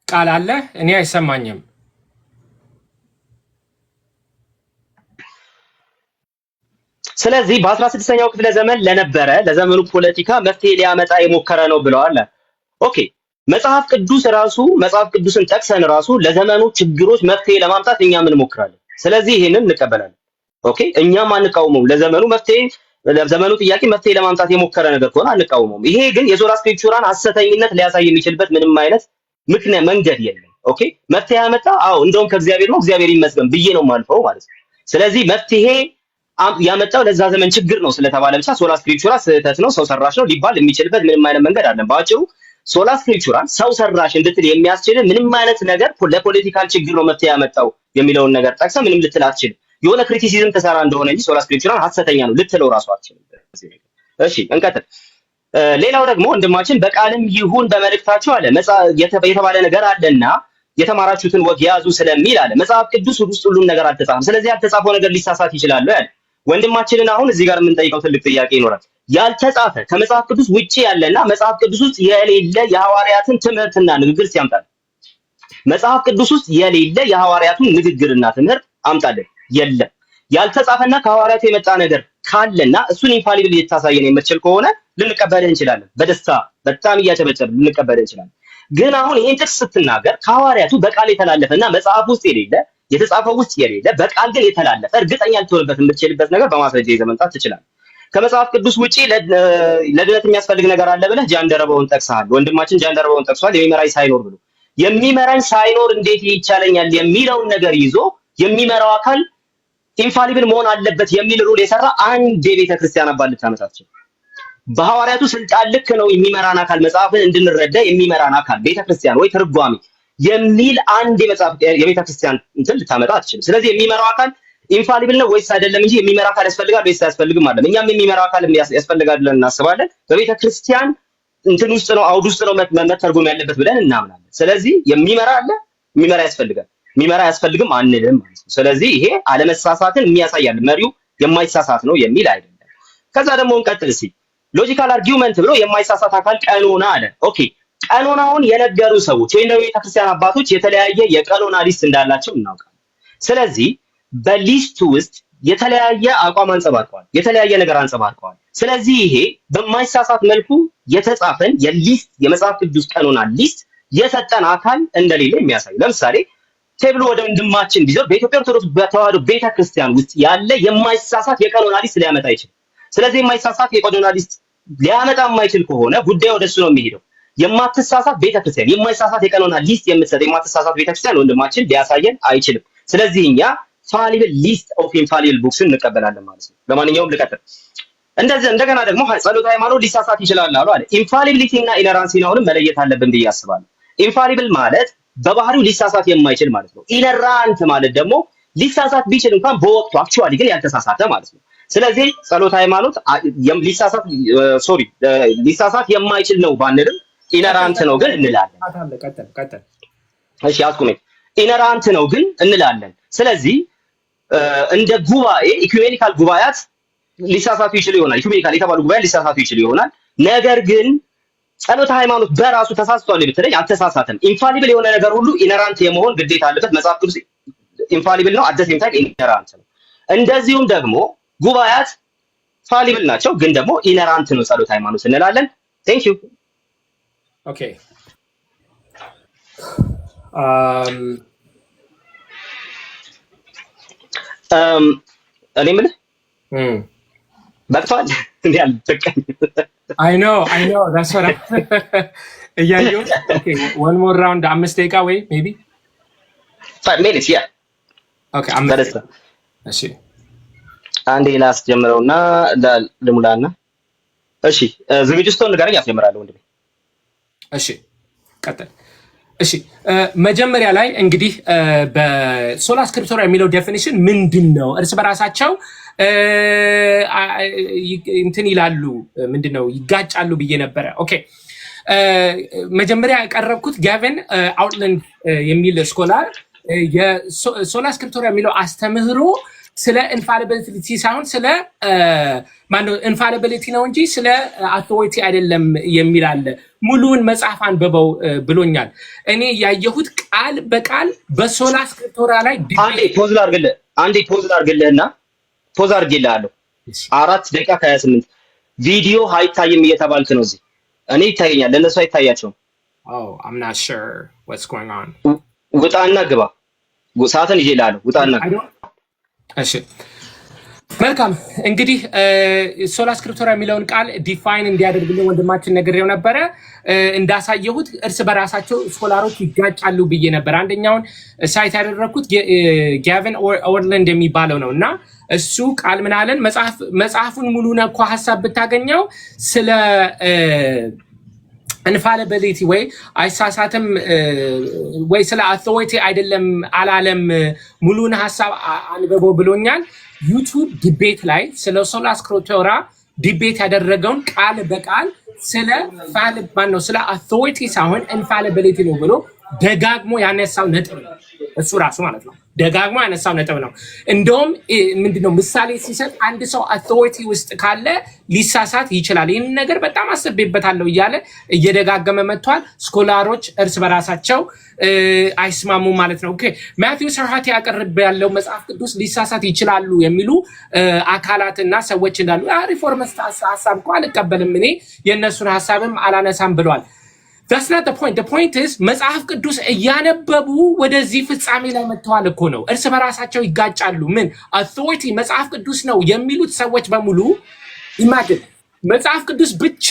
[SPEAKER 2] ቃል አለ እኔ አይሰማኝም።
[SPEAKER 1] ስለዚህ በ16ኛው ክፍለ ዘመን ለነበረ ለዘመኑ ፖለቲካ መፍትሄ ሊያመጣ የሞከረ ነው ብለዋል። ኦኬ መጽሐፍ ቅዱስ ራሱ መጽሐፍ ቅዱስን ጠቅሰን ራሱ ለዘመኑ ችግሮች መፍትሄ ለማምጣት እኛ ምን ሞክራለን። ስለዚህ ይሄንን እንቀበላለን። ኦኬ እኛም አንቃወመውም። ለዘመኑ ጥያቄ መፍትሄ ለማምጣት የሞከረ ነገር ከሆነ አንቃወመውም። ይሄ ግን የሶላ ስክሪፕቹራን ሐሰተኝነት ሊያሳይ የሚችልበት ምንም አይነት ምክንያት መንገድ የለም። ኦኬ መፍትሄ ያመጣ አዎ እንደውም ከእግዚአብሔር ነው እግዚአብሔር ይመስገን ብዬ ነው የማልፈው ማለት ነው። ስለዚህ መፍትሄ ያመጣው ለዛ ዘመን ችግር ነው ስለተባለ ብቻ ሶላ ስክሪፕቹራ ስህተት ነው ሰው ሰራሽ ነው ሊባል የሚችልበት ምንም አይነት መንገድ አለ። ባጭሩ ሶላ ስክሪፕቹራል ሰው ሰራሽ እንድትል የሚያስችል ምንም አይነት ነገር ለፖለቲካል ችግር ነው መፍትሄ ያመጣው የሚለውን ነገር ጠቅሰህ ምንም ልትል አትችልም። የሆነ ክሪቲሲዝም ተሰራ እንደሆነ እንጂ ሶላ ስክሪፕቹራል ሐሰተኛ ነው ልትለው ራሱ አትችልም። እሺ እንቀጥል። ሌላው ደግሞ ወንድማችን በቃልም ይሁን በመልእክታችሁ አለ የተባለ ነገር አለና የተማራችሁትን ወግ ያዙ ስለሚል አለ መጽሐፍ ቅዱስ ውስጥ ሁሉም ነገር አልተጻፈም። ስለዚህ ያልተጻፈው ነገር ሊሳሳት ይችላል ያለ ወንድማችንን አሁን እዚህ ጋር የምንጠይቀው ትልቅ ጥያቄ ይኖራል። ያልተጻፈ ከመጽሐፍ ቅዱስ ውጪ ያለና መጽሐፍ ቅዱስ ውስጥ የሌለ የሐዋርያትን ትምህርትና ንግግር ሲያምጣል መጽሐፍ ቅዱስ ውስጥ የሌለ የሐዋርያቱን ንግግርና ትምህርት አምጣለን። የለም ያልተጻፈና ከሐዋርያቱ የመጣ ነገር ካለና እሱን ኢንፋሊብል ልታሳየን የምትችል ከሆነ ልንቀበልህ እንችላለን። በደስታ በጣም እያጨበጨብን ልንቀበልህ እንችላለን። ግን አሁን ይሄን ጥቅስ ስትናገር ከሐዋርያቱ በቃል የተላለፈና መጽሐፍ ውስጥ የሌለ የተጻፈው ውስጥ የሌለ በቃል ግን የተላለፈ እርግጠኛ ልትሆንበት የምትችልበት ነገር በማስረጃ ይዘህ መምጣት ትችላለህ። ከመጽሐፍ ቅዱስ ውጪ ለድነት የሚያስፈልግ ነገር አለ ብለህ ጃንደረባውን ጠቅሰሃል። ወንድማችን ጃንደረባውን ጠቅሷል። የሚመራኝ ሳይኖር ብሎ የሚመራኝ ሳይኖር እንዴት ይቻለኛል የሚለውን ነገር ይዞ የሚመራው አካል ኢንፋሊብል መሆን አለበት የሚል ሩል የሰራ አንድ የቤተ ክርስቲያን አባል ልታመጣ ትችላለህ። በሐዋርያቱ ስልጣን ልክ ነው የሚመራን አካል መጽሐፍን እንድንረዳ የሚመራን አካል ቤተ ክርስቲያን ወይ ትርጓሜ የሚል አንድ የቤተ ክርስቲያን እንትን ልታመጣ አትችልም። ስለዚህ የሚመራው አካል ኢንፋሊብል ነው ወይስ አይደለም እንጂ የሚመራ አካል ያስፈልጋል ወይስ አያስፈልግም አይደለም። እኛም የሚመራ አካል ያስፈልጋል ብለን እናስባለን። በቤተ ክርስቲያን እንትን ውስጥ ነው አውድ ውስጥ ነው መተርጎም ያለበት ብለን እናምናለን። ስለዚህ የሚመራ አለ የሚመራ ያስፈልጋል የሚመራ አያስፈልግም አንልም ማለት ነው። ስለዚህ ይሄ አለመሳሳትን የሚያሳያል መሪው የማይሳሳት ነው የሚል አይደለም። ከዛ ደግሞ እንቀጥል እስኪ ሎጂካል አርጊውመንት ብሎ የማይሳሳት አካል ቀኖና አለ። ኦኬ ቀኖናውን የነገሩ ሰዎች ወይም ደግሞ የቤተክርስቲያን አባቶች የተለያየ የቀኖና ሊስት እንዳላቸው እናውቃለን። ስለዚህ በሊስቱ ውስጥ የተለያየ አቋም አንጸባርቀዋል፣ የተለያየ ነገር አንጸባርቀዋል። ስለዚህ ይሄ በማይሳሳት መልኩ የተጻፈን የሊስት የመጽሐፍ ቅዱስ ቀኖና ሊስት የሰጠን አካል እንደሌለ የሚያሳይ ለምሳሌ ቴብሎ ወደ ወንድማችን ቢዞር በኢትዮጵያ ኦርቶዶክስ ተዋሕዶ ቤተክርስቲያን ውስጥ ያለ የማይሳሳት የቀኖና ሊስት ሊያመጣ ይችላል። ስለዚህ የማይሳሳት የቀኖና ሊስት ሊያመጣ የማይችል ከሆነ ጉዳዩ ወደሱ ነው የሚሄደው። የማትሳሳት ቤተክርስቲያን የማይሳሳት የቀኖና ሊስት የምትሰጥ የማትሳሳት ቤተክርስቲያን ወንድማችን ሊያሳየን አይችልም። ስለዚህ እኛ ፋሊብል ሊስት ኦፍ ኢንፋሊብል ቡክስን እንቀበላለን ማለት ነው። ለማንኛውም ልቀጥል። እንደገና ደግሞ ጸሎተ ሃይማኖት ሊሳሳት ይችላል አሉ አለ። ኢንፋሊቢሊቲ እና ኢነራንሲን አሁንም መለየት አለብን ብዬ አስባለሁ። ኢንፋሊብል ማለት በባህሪው ሊሳሳት የማይችል ማለት ነው። ኢነራንት ማለት ደግሞ ሊሳሳት ቢችል እንኳን በወቅቱ አክቹአሊ ግን ያልተሳሳተ ማለት ነው። ስለዚህ ጸሎተ ሃይማኖት ሊሳሳት የማይችል ነው ባንልም ኢነራንት ነው ግን እንላለን። እሺ አስቁመኝ። ኢነራንት ነው ግን እንላለን። ስለዚህ እንደ ጉባኤ ኢኩሜኒካል ጉባኤያት ሊሳሳቱ ይችሉ ይሆናል። ኢኩሜኒካል የተባሉ ጉባኤያት ሊሳሳቱ ይችሉ ይሆናል። ነገር ግን ጸሎተ ሃይማኖት በራሱ ተሳስቷል ብትለኝ አልተሳሳተም። ኢንፋሊብል የሆነ ነገር ሁሉ ኢነራንት የመሆን ግዴታ አለበት። መጽሐፍ ቅዱስ ኢንፋሊብል ነው፣ አት ዘ ሴም ታይም ኢነራንት ነው። እንደዚሁም ደግሞ ጉባኤያት ፋሊብል ናቸው፣ ግን ደግሞ ኢነራንት ነው ጸሎተ ሃይማኖት እንላለን። ቴንክ ዩ።
[SPEAKER 2] ኦኬ
[SPEAKER 1] እኔ የምልህ በቅቷል እንዴ? አልበቃኝ።
[SPEAKER 2] አይ ኖ that's what እያየሁ ኦኬ one more round 5 ደቂቃ ወይ ሜቢ
[SPEAKER 1] 5 minutes ያ
[SPEAKER 2] ኦኬ እሺ
[SPEAKER 1] አንዴ ላስጀምረውና ልሙላና እሺ ዝግጁ ስትሆን ንገረኝ፣ አስጀምራለሁ ወንድሜ።
[SPEAKER 2] እሺ ቀጥል። እሺ መጀመሪያ ላይ እንግዲህ በሶላ ስክሪፕቶራ የሚለው ዴፊኒሽን ምንድነው? እርስ በራሳቸው እንትን ይላሉ፣ ምንድነው ይጋጫሉ ብዬ ነበረ። ኦኬ መጀመሪያ ያቀረብኩት ጋቨን አውትላንድ የሚል ስኮላር የሶላ ስክሪፕቶራ የሚለው አስተምህሮ ስለ ኢንፋሊቢሊቲ ሳይሆን ስለ ማነው ኢንፋሊቢሊቲ ነው እንጂ ስለ አውቶሪቲ አይደለም የሚል አለ። ሙሉውን መጽሐፍ አንብበው ብሎኛል። እኔ ያየሁት ቃል በቃል በሶላ ስክሪፕቶራ ላይ
[SPEAKER 1] አንዴ ፖዝ ላድርግልህና ፖዝ አድርጌልሃለሁ 4 ደቂቃ ከ28 ቪዲዮ አይታይም እየተባልክ ነው እዚህ። እኔ ይታየኛል፣ ለነሱ አይታያቸውም።
[SPEAKER 2] I'm not sure what's going on።
[SPEAKER 1] ውጣና ግባ። ሰዓትን ይዤልሃለሁ፣ ውጣና ግባ።
[SPEAKER 2] እሺ መልካም እንግዲህ ሶላ ስክሪፕቶራ የሚለውን ቃል ዲፋይን እንዲያደርግልን ወንድማችን ነግሬው ነበረ። እንዳሳየሁት እርስ በራሳቸው ስኮላሮች ይጋጫሉ ብዬ ነበር። አንደኛውን ሳይት ያደረኩት ጋቨን አውትላንድ የሚባለው ነው እና እሱ ቃል ምን አለን? መጽሐፉን ሙሉ ነኳ ሀሳብ ብታገኘው ስለ ኢንፋሊቢሊቲ ወይ አይሳሳትም ወይ ስለ አውቶሪቲ አይደለም አላለም። ሙሉን ሀሳብ አንብቦ ብሎኛል። ዩቲዩብ ዲቤት ላይ ስለ ሶላ ስክሪፕቶራ ዲቤት ያደረገውን ቃል በቃል ስለ ስለ አውቶሪቲ ሳይሆን ኢንፋሊቢሊቲ ነው ብሎ ደጋግሞ ያነሳው ነጥብ ነው። እሱ ራሱ ማለት ነው ደጋግሞ ያነሳው ነጥብ ነው። እንደውም ምንድነው ምሳሌ ሲሰጥ አንድ ሰው አውቶሪቲ ውስጥ ካለ ሊሳሳት ይችላል። ይህን ነገር በጣም አስቤበታለሁ እያለ እየደጋገመ መጥቷል። ስኮላሮች እርስ በራሳቸው አይስማሙ ማለት ነው። ኦኬ ማቲው ሰርሃቲ ያቀርብ ያለው መጽሐፍ ቅዱስ ሊሳሳት ይችላሉ የሚሉ አካላትና ሰዎች እንዳሉ ሪፎርሚስት ሐሳብ እኮ አልቀበልም እኔ የነሱን ሐሳብም አላነሳም ብለዋል። That's not the point. The point is መጽሐፍ ቅዱስ እያነበቡ ወደዚህ ፍጻሜ ላይ መጥተዋል እኮ ነው። እርስ በራሳቸው ይጋጫሉ። ምን አውቶሪቲ መጽሐፍ ቅዱስ ነው የሚሉት ሰዎች በሙሉ ኢማጂን መጽሐፍ ቅዱስ ብቻ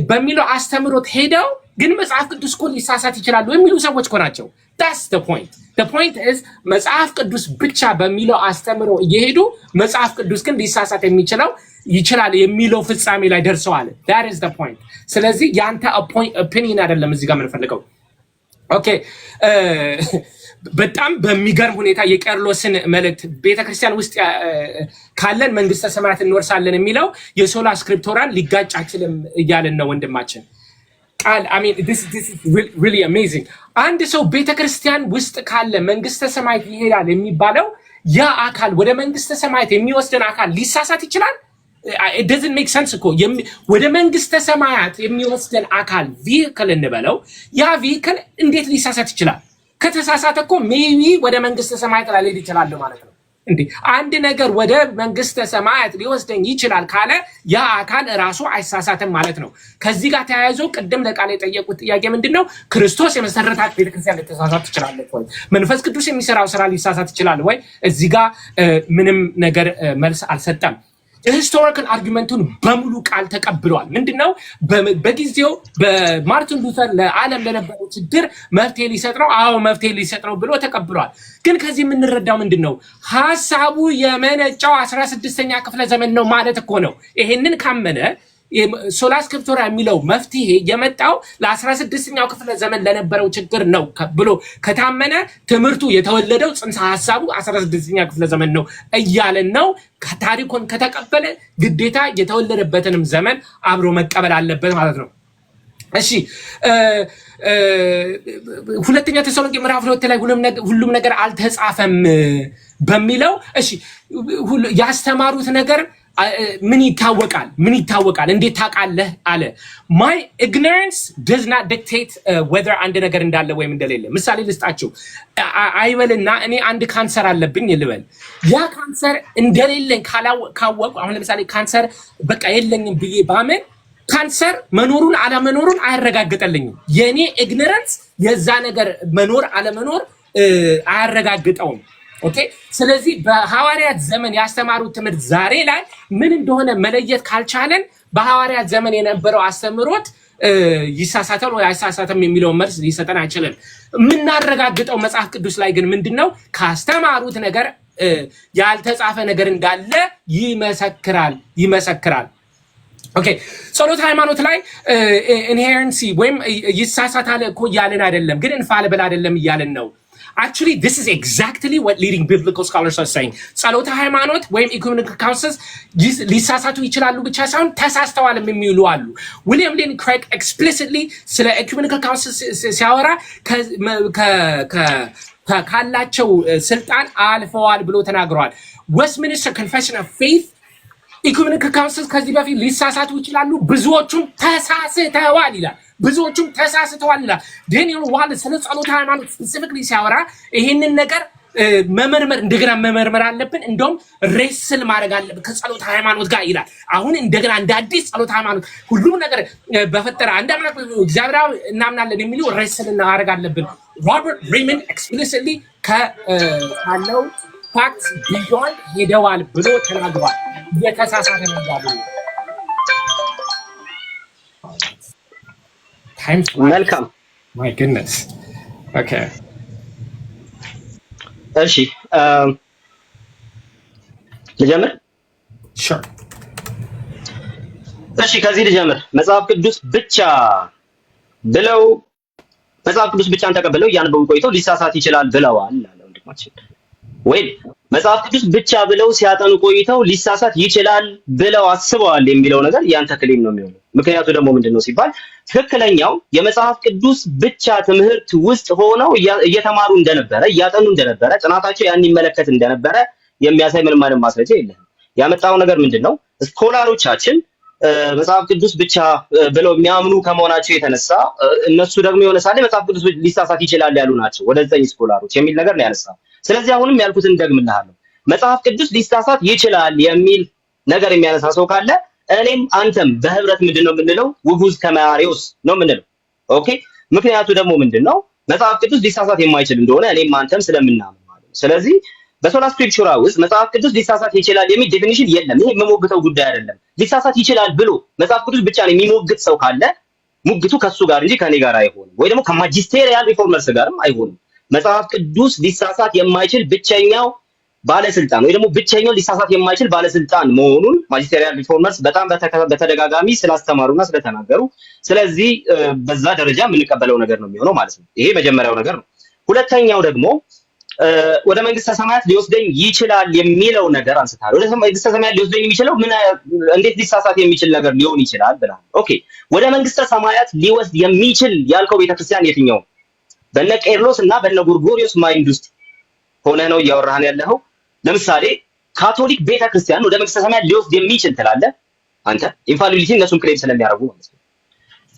[SPEAKER 2] በሚለው አስተምሮት ሄደው ግን መጽሐፍ ቅዱስ እኮ ሊሳሳት ይችላሉ የሚሉ ሰዎች እኮ ናቸው። That's the point. The point is መጽሐፍ ቅዱስ ብቻ በሚለው አስተምሮ እየሄዱ መጽሐፍ ቅዱስ ግን ሊሳሳት ይችላል የሚለው ፍጻሜ ላይ ደርሰዋል። That is the point. ስለዚህ ያንተ ኦፒኒየን አይደለም እዚህ ጋር የምንፈልገው። ኦኬ በጣም በሚገርም ሁኔታ የቄርሎስን መልእክት ቤተክርስቲያን ውስጥ ካለን መንግስተ ሰማያት እንወርሳለን የሚለው የሶላ ስክሪፕቶራን ሊጋጭ አይችልም እያለን ነው ወንድማችን ቃል I mean this is really amazing። አንድ ሰው ቤተክርስቲያን ውስጥ ካለ መንግስተ ሰማያት ይሄዳል የሚባለው ያ አካል ወደ መንግስተ ሰማያት የሚወስደን አካል ሊሳሳት ይችላል? It doesn't make sense እኮ ወደ መንግስተ ሰማያት የሚወስደን አካል ቪክል እንበለው ያ ቪክል እንዴት ሊሳሳት ይችላል? ከተሳሳተ እኮ ሜቢ ወደ መንግስተ ሰማያት ላልሄድ ይችላል ማለት ነው እንዴ። አንድ ነገር ወደ መንግስተ ሰማያት ሊወስደኝ ይችላል ካለ ያ አካል ራሱ አይሳሳትም ማለት ነው። ከዚህ ጋር ተያይዞ ቅድም ለቃል የጠየቁት ጥያቄ ምንድነው? ክርስቶስ የመሰረታት ቤተክርስቲያን ልትሳሳት ትችላለች ወይ? መንፈስ ቅዱስ የሚሰራው ስራ ሊሳሳት ይችላል ወይ? እዚህ ጋር ምንም ነገር መልስ አልሰጠም። የሂስቶሪካል አርጊመንቱን በሙሉ ቃል ተቀብሏል። ምንድነው በጊዜው በማርቲን ሉተር ለዓለም ለነበረው ችግር መፍትሄ ሊሰጥ ነው። አዎ መፍትሄ ሊሰጥ ነው ብሎ ተቀብሏል። ግን ከዚህ የምንረዳው ምንድነው? ሐሳቡ የመነጫው 16ኛ ክፍለ ዘመን ነው ማለት እኮ ነው። ይሄንን ካመነ ሶላ ስክሪፕቶራ የሚለው መፍትሄ የመጣው ለ16ኛው ክፍለ ዘመን ለነበረው ችግር ነው ብሎ ከታመነ ትምህርቱ የተወለደው ጽንሰ ሐሳቡ 16ኛ ክፍለ ዘመን ነው እያለን ነው። ታሪኩን ከተቀበለ ግዴታ የተወለደበትንም ዘመን አብሮ መቀበል አለበት ማለት ነው። እሺ ሁለተኛ ተሰሎንቄ ምዕራፍ 2 ላይ ሁሉም ነገር አልተጻፈም በሚለው እሺ ያስተማሩት ነገር ምን ይታወቃል እንዴት ታውቃለህ አለ። my ignorance does not dictate whether አንድ ነገር እንዳለ ወይም እንደሌለ። ምሳሌ ልስጣችሁ። አይበልና እኔ አንድ ካንሰር አለብኝ ልበል። ያ ካንሰር እንደሌለኝ ካወቁ አሁን ለምሳሌ ካንሰር በቃ የለኝም ብዬ ባመን ካንሰር መኖሩን አለመኖሩን አያረጋግጠልኝም። የኔ ኢግኖራንስ የዛ ነገር መኖር አለመኖር አያረጋግጠውም። ኦኬ። ስለዚህ በሐዋርያት ዘመን ያስተማሩት ትምህርት ዛሬ ላይ ምን እንደሆነ መለየት ካልቻለን በሐዋርያት ዘመን የነበረው አስተምሮት ይሳሳታል ወይ አይሳሳተም የሚለው መልስ ሊሰጠን አይችልም። የምናረጋግጠው መጽሐፍ ቅዱስ ላይ ግን ምንድነው ካስተማሩት ነገር ያልተጻፈ ነገር እንዳለ ይመሰክራል። ኦኬ። ጸሎት ሃይማኖት ላይ ኢንሄረንሲ ወይም ይሳሳታል እኮ እያልን አይደለም፣ ግን ኢንፋሊብል አይደለም እያልን ነው። Actually, this is exactly what leading biblical scholars are saying. ጸሎተ ሃይማኖት ወይም ኢኩሜኒካል ካውንስልስ ሊሳሳቱ ይችላሉ ብቻ ሳይሆን ተሳስተዋል የሚሉ አሉ። ዊሊያም ሌን ክሬግ ኤክስፕሊሲትሊ ስለ ኢኩሜኒካል ካውንስልስ ሲያወራ ካላቸው ስልጣን አልፈዋል ብሎ ተናግረዋል። ዌስትሚኒስተር ኮንፌሽን ኦፍ ፌይት ኢኩሜኒካል ካውንስልስ ከዚህ በፊት ሊሳሳቱ ይችላሉ፣ ብዙዎቹም ተሳስተዋል ይላል። ዳንኤል ዋለስ ስለ ጸሎተ ሃይማኖት ስፔሲፊክሊ ሲያወራ ይሄንን ነገር መመርመር እንደገና መመርመር አለብን፣ እንደውም ሬስል ማድረግ አለብን ከጸሎተ ሃይማኖት ጋር ይላል። አሁን እንደገና እንደ አዲስ ጸሎተ ሃይማኖት ሁሉም ነገር በፈጠረ አንድ አምላክ እግዚአብሔር እናምናለን የሚሉ ሬስል እናደርግ አለብን። ሮበርት ሬይመንድ ኤክስፕሊሲትሊ ካለው ፋክት ቢዮንድ ሄደዋል ብሎ ተናግሯል። የተሳሳተ ነው ያለው።
[SPEAKER 1] መልካም
[SPEAKER 2] my goodness okay
[SPEAKER 1] እሺ ልጀምር
[SPEAKER 2] sure
[SPEAKER 1] እሺ ከዚህ ልጀምር። መጽሐፍ ቅዱስ ብቻን ተቀበለው ያነበቡ ቆይተው ሊሳሳት ይችላል ብለዋል አለ ወንድማችን። ወይ መጽሐፍ ቅዱስ ብቻ ብለው ሲያጠኑ ቆይተው ሊሳሳት ይችላል ብለው አስበዋል የሚለው ነገር ያንተ ክሌም ነው የሚሆነው። ምክንያቱ ደግሞ ምንድነው ሲባል ትክክለኛው የመጽሐፍ ቅዱስ ብቻ ትምህርት ውስጥ ሆነው እየተማሩ እንደነበረ እያጠኑ እንደነበረ ጥናታቸው ያን ይመለከት እንደነበረ የሚያሳይ ምንም አይነት ማስረጃ የለም። ያመጣው ነገር ምንድነው? ስኮላሮቻችን መጽሐፍ ቅዱስ ብቻ ብለው የሚያምኑ ከመሆናቸው የተነሳ እነሱ ደግሞ የሆነ ሳለ መጽሐፍ ቅዱስ ሊሳሳት ይችላል ያሉ ናቸው ወደ 9 ስኮላሮች የሚል ነገር ነው ያነሳው። ስለዚህ አሁንም ያልኩትን ደግምልሃለሁ። መጽሐፍ ቅዱስ ሊሳሳት ይችላል የሚል ነገር የሚያነሳ ሰው ካለ እኔም አንተም በህብረት ምንድነው የምንለው? ውጉዝ ከማሪዮስ ነው የምንለው። ኦኬ። ምክንያቱ ደግሞ ምንድነው? መጽሐፍ ቅዱስ ሊሳሳት የማይችል እንደሆነ እኔም አንተም ስለምናምን ማለት ነው። ስለዚህ በሶላ ስክሪፕቸራ ውስጥ መጽሐፍ ቅዱስ ሊሳሳት ይችላል የሚል ዴፊኒሽን የለም። ይሄ የምሞግተው ጉዳይ አይደለም። ሊሳሳት ይችላል ብሎ መጽሐፍ ቅዱስ ብቻ ነው የሚሞግት ሰው ካለ ሙግቱ ከሱ ጋር እንጂ ከኔ ጋር አይሆንም፣ ወይ ደግሞ ከማጂስቴሪያል ሪፎርመርስ ጋርም አይሆንም። መጽሐፍ ቅዱስ ሊሳሳት የማይችል ብቸኛው ባለስልጣን ወይ ደግሞ ብቸኛው ሊሳሳት የማይችል ባለስልጣን መሆኑን ማጂስቴሪያል ሪፎርመርስ በጣም በተደጋጋሚ ስላስተማሩና ስለተናገሩ፣ ስለዚህ በዛ ደረጃ የምንቀበለው ነገር ነው የሚሆነው ማለት ነው። ይሄ መጀመሪያው ነገር ነው። ሁለተኛው ደግሞ ወደ መንግስተ ሰማያት ሊወስደኝ ይችላል የሚለው ነገር አንስታል። ወደ መንግስተ ሰማያት ሊወስደኝ የሚችለው እንዴት ሊሳሳት የሚችል ነገር ሊሆን ይችላል ብለሃል። ኦኬ። ወደ መንግስተ ሰማያት ሊወስድ የሚችል ያልከው ቤተክርስቲያን የትኛው? በነ ቄርሎስ እና በነ ጎርጎሪዮስ ማይንድ ውስጥ ሆነ ነው እያወራህን ያለው? ለምሳሌ ካቶሊክ ቤተክርስቲያን ወደ መንግስተ ሰማያት ሊወስድ የሚችል ትላለህ አንተ? ኢንፋሊቢሊቲ እነሱም ክሌም ስለሚያደርጉ ማለት ነው።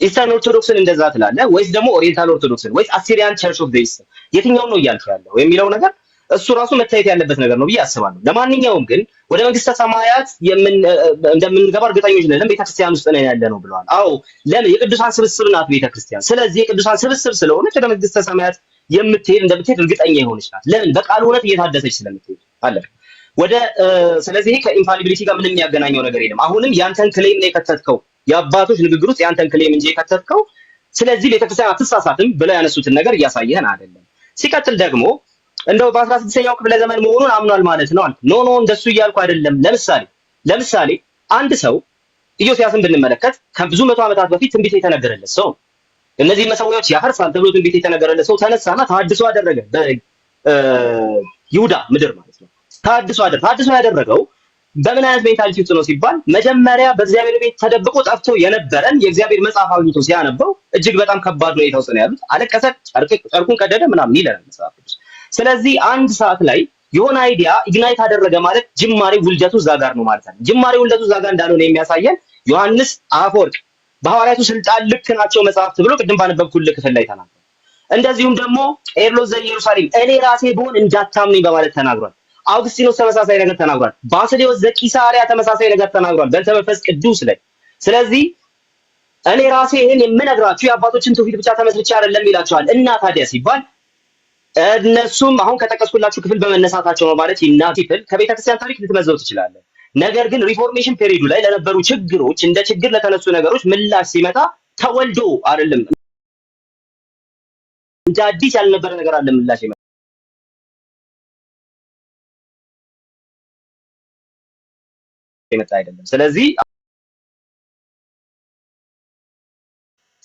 [SPEAKER 1] ኢስተርን ኦርቶዶክስን እንደዛ ትላለህ ወይስ ደግሞ ኦሪየንታል ኦርቶዶክስን ወይስ አሲሪያን ቸርች ኦፍ ዘ ኢስት የትኛው ነው እያልክ ያለው የሚለው ነገር እሱ ራሱ መታየት ያለበት ነገር ነው ብዬ አስባለሁ። ለማንኛውም ግን ወደ መንግስተ ሰማያት እንደምንገባ እርግጠኞች ነን፣ ቤተክርስቲያን ውስጥ ነን ያለ ነው ብለዋል። አዎ፣ ለምን? የቅዱሳን ስብስብ ናት ቤተክርስቲያን። ስለዚህ የቅዱሳን ስብስብ ስለሆነች ወደ መንግስተ ሰማያት እንደምትሄድ እርግጠኛ የሆነች ናት። ለምን? በቃሉ እውነት እየታደሰች ስለምትሄድ አለ ወደ ስለዚህ ከኢንፋሊቢሊቲ ጋር ምንም የሚያገናኘው ነገር የለም። አሁንም ያንተን ክሌም ነው የከተትከው፣ የአባቶች ንግግር ውስጥ ያንተን ክሌም እንጂ የከተትከው። ስለዚህ ቤተክርስቲያን አትሳሳትም ብለው ያነሱትን ነገር እያሳየህን አይደለም። ሲቀጥል ደግሞ እንደው በ16ኛው ክፍለ ዘመን መሆኑን አምኗል ማለት ነው። ኖ እንደሱ እያልኩ አይደለም። ለምሳሌ አንድ ሰው ኢዮስያስን ብንመለከት ከብዙ መቶ ዓመታት በፊት ትንቢት የተነገረለት ሰው፣ እነዚህ መሰዊያዎች ያፈርሳል ተብሎ ትንቢት የተነገረለት ሰው ተነሳና ተሐድሶ አደረገ በይሁዳ ምድር ማለት ነው። ተሐድሶ ያደረገው በምን አይነት ሜንታሊቲ ውስጥ ነው ሲባል መጀመሪያ በእግዚአብሔር ቤት ተደብቆ ጠፍቶ የነበረን የእግዚአብሔር መጽሐፍ አግኝቶ ሲያነበው እጅግ በጣም ከባድ ሁኔታ ውስጥ ነው ያሉት። አለቀሰ፣ ጨርቁን ቀደደ ምናምን ይለናል መጽሐፍ ቅዱስ። ስለዚህ አንድ ሰዓት ላይ የሆነ አይዲያ ኢግናይት አደረገ ማለት ጅማሬ ውልደቱ እዛ ጋር ነው ማለት ነው። ጅማሬ ውልደቱ እዛ ጋር እንዳልሆነ የሚያሳየን ዮሐንስ አፈወርቅ በሐዋርያቱ ስልጣን ልክ ናቸው መጽሐፍት ብሎ ቅድም ባነበብኩልህ ክፍል ላይ ተናግሯል። እንደዚሁም ደግሞ ቄርሎስ ዘኢየሩሳሌም እኔ ራሴ ብሆን እንዳታምኑኝ በማለት ተናግሯል። አውግስቲኖስ ተመሳሳይ ነገር ተናግሯል። ባስልዮስ ዘቂሳርያ ተመሳሳይ ነገር ተናግሯል በእንተ መንፈስ ቅዱስ ላይ። ስለዚህ እኔ ራሴ ይሄን የምነግራችሁ የአባቶችን ትውፊት ብቻ ተመስርቼ አይደለም ይላቸዋል። እና ታዲያ ሲባል እነሱም አሁን ከጠቀስኩላችሁ ክፍል በመነሳታቸው ነው ማለት ይናቲፍል ከቤተክርስቲያን ታሪክ ልትመዘው ትችላለህ። ነገር ግን ሪፎርሜሽን ፔሪዱ ላይ ለነበሩ ችግሮች እንደ ችግር ለተነሱ ነገሮች ምላሽ ሲመጣ ተወልዶ አይደለም እንደ አዲስ ያልነበረ ነገር አለ ምላሽ የመጣ አይደለም። ስለዚህ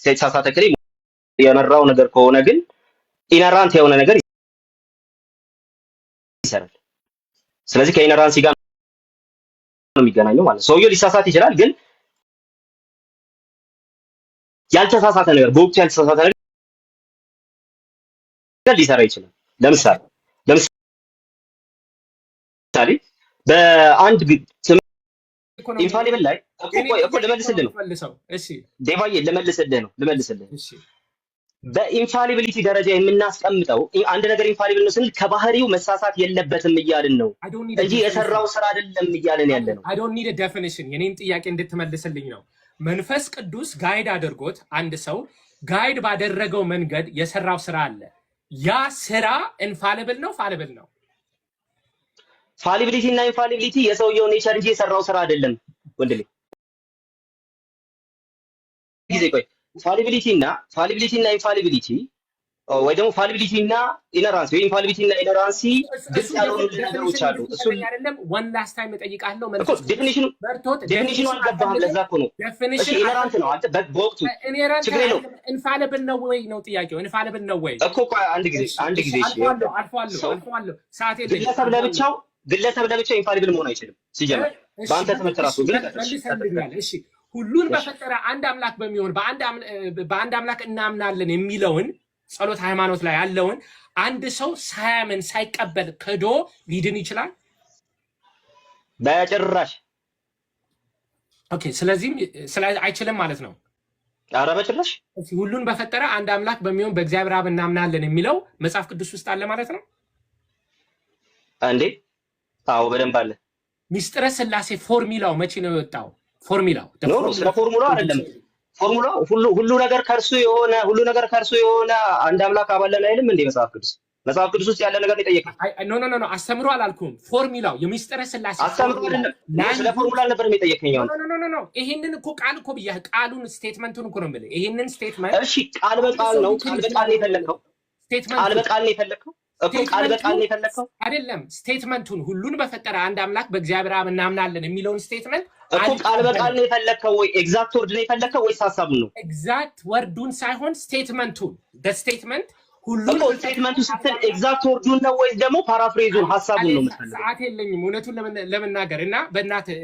[SPEAKER 1] የተሳሳተ ክሌም የመራው ነገር ከሆነ ግን ኢነራንት የሆነ ነገር ይሰራል። ስለዚህ ከኢነራንሲ ጋር ነው የሚገናኘው ማለት ነው። ሰውየው ሊሳሳት ይችላል፣ ግን ያልተሳሳተ ነገር በወቅቱ ያልተሳሳተ ነገር ሊሰራ ይችላል። ለምሳሌ በአንድ ኢንፋሊብል ላይ እኮ ልመልስልህ ነው። እሺ ዴቫዬ ልመልስልህ ነው። እሺ በኢንፋሊቢሊቲ ደረጃ የምናስቀምጠው አንድ ነገር ኢንፋሊብል ነው ስንል ከባህሪው መሳሳት የለበትም እያልን ነው እንጂ የሰራው ስራ አይደለም እያልን ያለ ነው።
[SPEAKER 2] I don't need a definition የኔን ጥያቄ እንድትመልስልኝ ነው። መንፈስ ቅዱስ ጋይድ አድርጎት አንድ ሰው ጋይድ ባደረገው መንገድ የሰራው ስራ አለ። ያ ስራ ኢንፋሊብል ነው ፋሊብል ነው?
[SPEAKER 1] ፋሊቢሊቲ እና ኢንፋሊቢሊቲ የሰውየው ኔቸር እንጂ የሰራው ስራ አይደለም ወንድሜ። ጊዜ ቆይ ፋሊቢሊቲ እና ኢንፋሊቢሊቲ ወይ ደግሞ ፋሊቢሊቲ እና ኢነራንሲ ወይ ኢንፋሊቢሊቲ እና ኢነራንሲ ግልጽ ያልሆኑ ነገሮች አሉ። እሱ
[SPEAKER 2] አይደለም ዋን ላስት ታይም እጠይቃለሁ መልስ
[SPEAKER 1] ዴፊኒሽኑ አልገባህም። ለዛ እኮ ነው እሺ ኢነራንት ነው አንተ በወቅቱ ችግር የለውም።
[SPEAKER 2] ኢንፋሊብል ነው ወይ ነው ጥያቄው። ኢንፋሊብል ነው ወይ
[SPEAKER 1] እኮ ቆይ አንድ ጊዜ እሺ
[SPEAKER 2] አልፏለሁ ሰዓት የለኝም።
[SPEAKER 1] ግለሰብ ለብቻው ኢንፋሊብል መሆን አይችልም ሲጀምር በአንተ ትምህርት ራሱ ግን
[SPEAKER 2] እሺ ሁሉን በፈጠረ አንድ አምላክ በሚሆን በአንድ አምላክ እናምናለን የሚለውን ጸሎት ሃይማኖት ላይ ያለውን አንድ ሰው ሳያምን ሳይቀበል ክዶ ሊድን ይችላል?
[SPEAKER 1] በጭራሽ።
[SPEAKER 2] ኦኬ ስለዚህ አይችልም ማለት ነው።
[SPEAKER 1] ኧረ በጭራሽ።
[SPEAKER 2] ሁሉን በፈጠረ አንድ አምላክ በሚሆን በእግዚአብሔር አብ እናምናለን የሚለው መጽሐፍ ቅዱስ ውስጥ አለ ማለት ነው
[SPEAKER 1] እንዴ? አዎ በደንብ አለ።
[SPEAKER 2] ሚስጥረ ስላሴ ፎርሙላው መቼ ነው የወጣው? ፎርሙላው
[SPEAKER 1] ስለ ፎርሙላው አይደለም። ፎርሙላው ሁሉ ነገር ከእርሱ የሆነ አንድ አምላክ አባለን አይልም እንዴ መጽሐፍ ቅዱስ ውስጥ ያለ ነገር የጠየቀው?
[SPEAKER 2] ኖ አስተምሮ አላልኩም። ፎርሙላው የሚስጥረ ስላሴ
[SPEAKER 1] አስተምሮ አይደለም። ስለ ፎርሙላ ነበር የሚጠየቀኝ።
[SPEAKER 2] ኖ ይሄንን እኮ ቃል እኮ ብያ ቃሉን ስቴትመንቱን እኮ ነው የምልህ። ይሄንን ስቴትመንት
[SPEAKER 1] እሺ ቃል በቃል ነው የፈለከው? ቃል በቃል ነው የፈለከው እኮ ቃል በቃል ነው የፈለከው
[SPEAKER 2] አይደለም። ስቴትመንቱን ሁሉን በፈጠረ አንድ አምላክ በእግዚአብሔር አብ እናምናለን የሚለውን ስቴትመንት
[SPEAKER 1] እኮ ቃል በቃል ነው የፈለከው ወይ ኤግዛክት ወርድ ነው የፈለከው ወይስ ሐሳቡን ነው?
[SPEAKER 2] ኤግዛክት ወርዱን ሳይሆን ስቴትመንቱን ስቴትመንት ሁሉን
[SPEAKER 1] እኮ ስቴትመንቱ ስትል ኤግዛክት ወርዱን ነው ወይስ ደግሞ ፓራፍሬዙን ሐሳቡን ነው የምትፈልገው?
[SPEAKER 2] ሰዓት የለኝም እውነቱን ለመናገር እና በእናትህ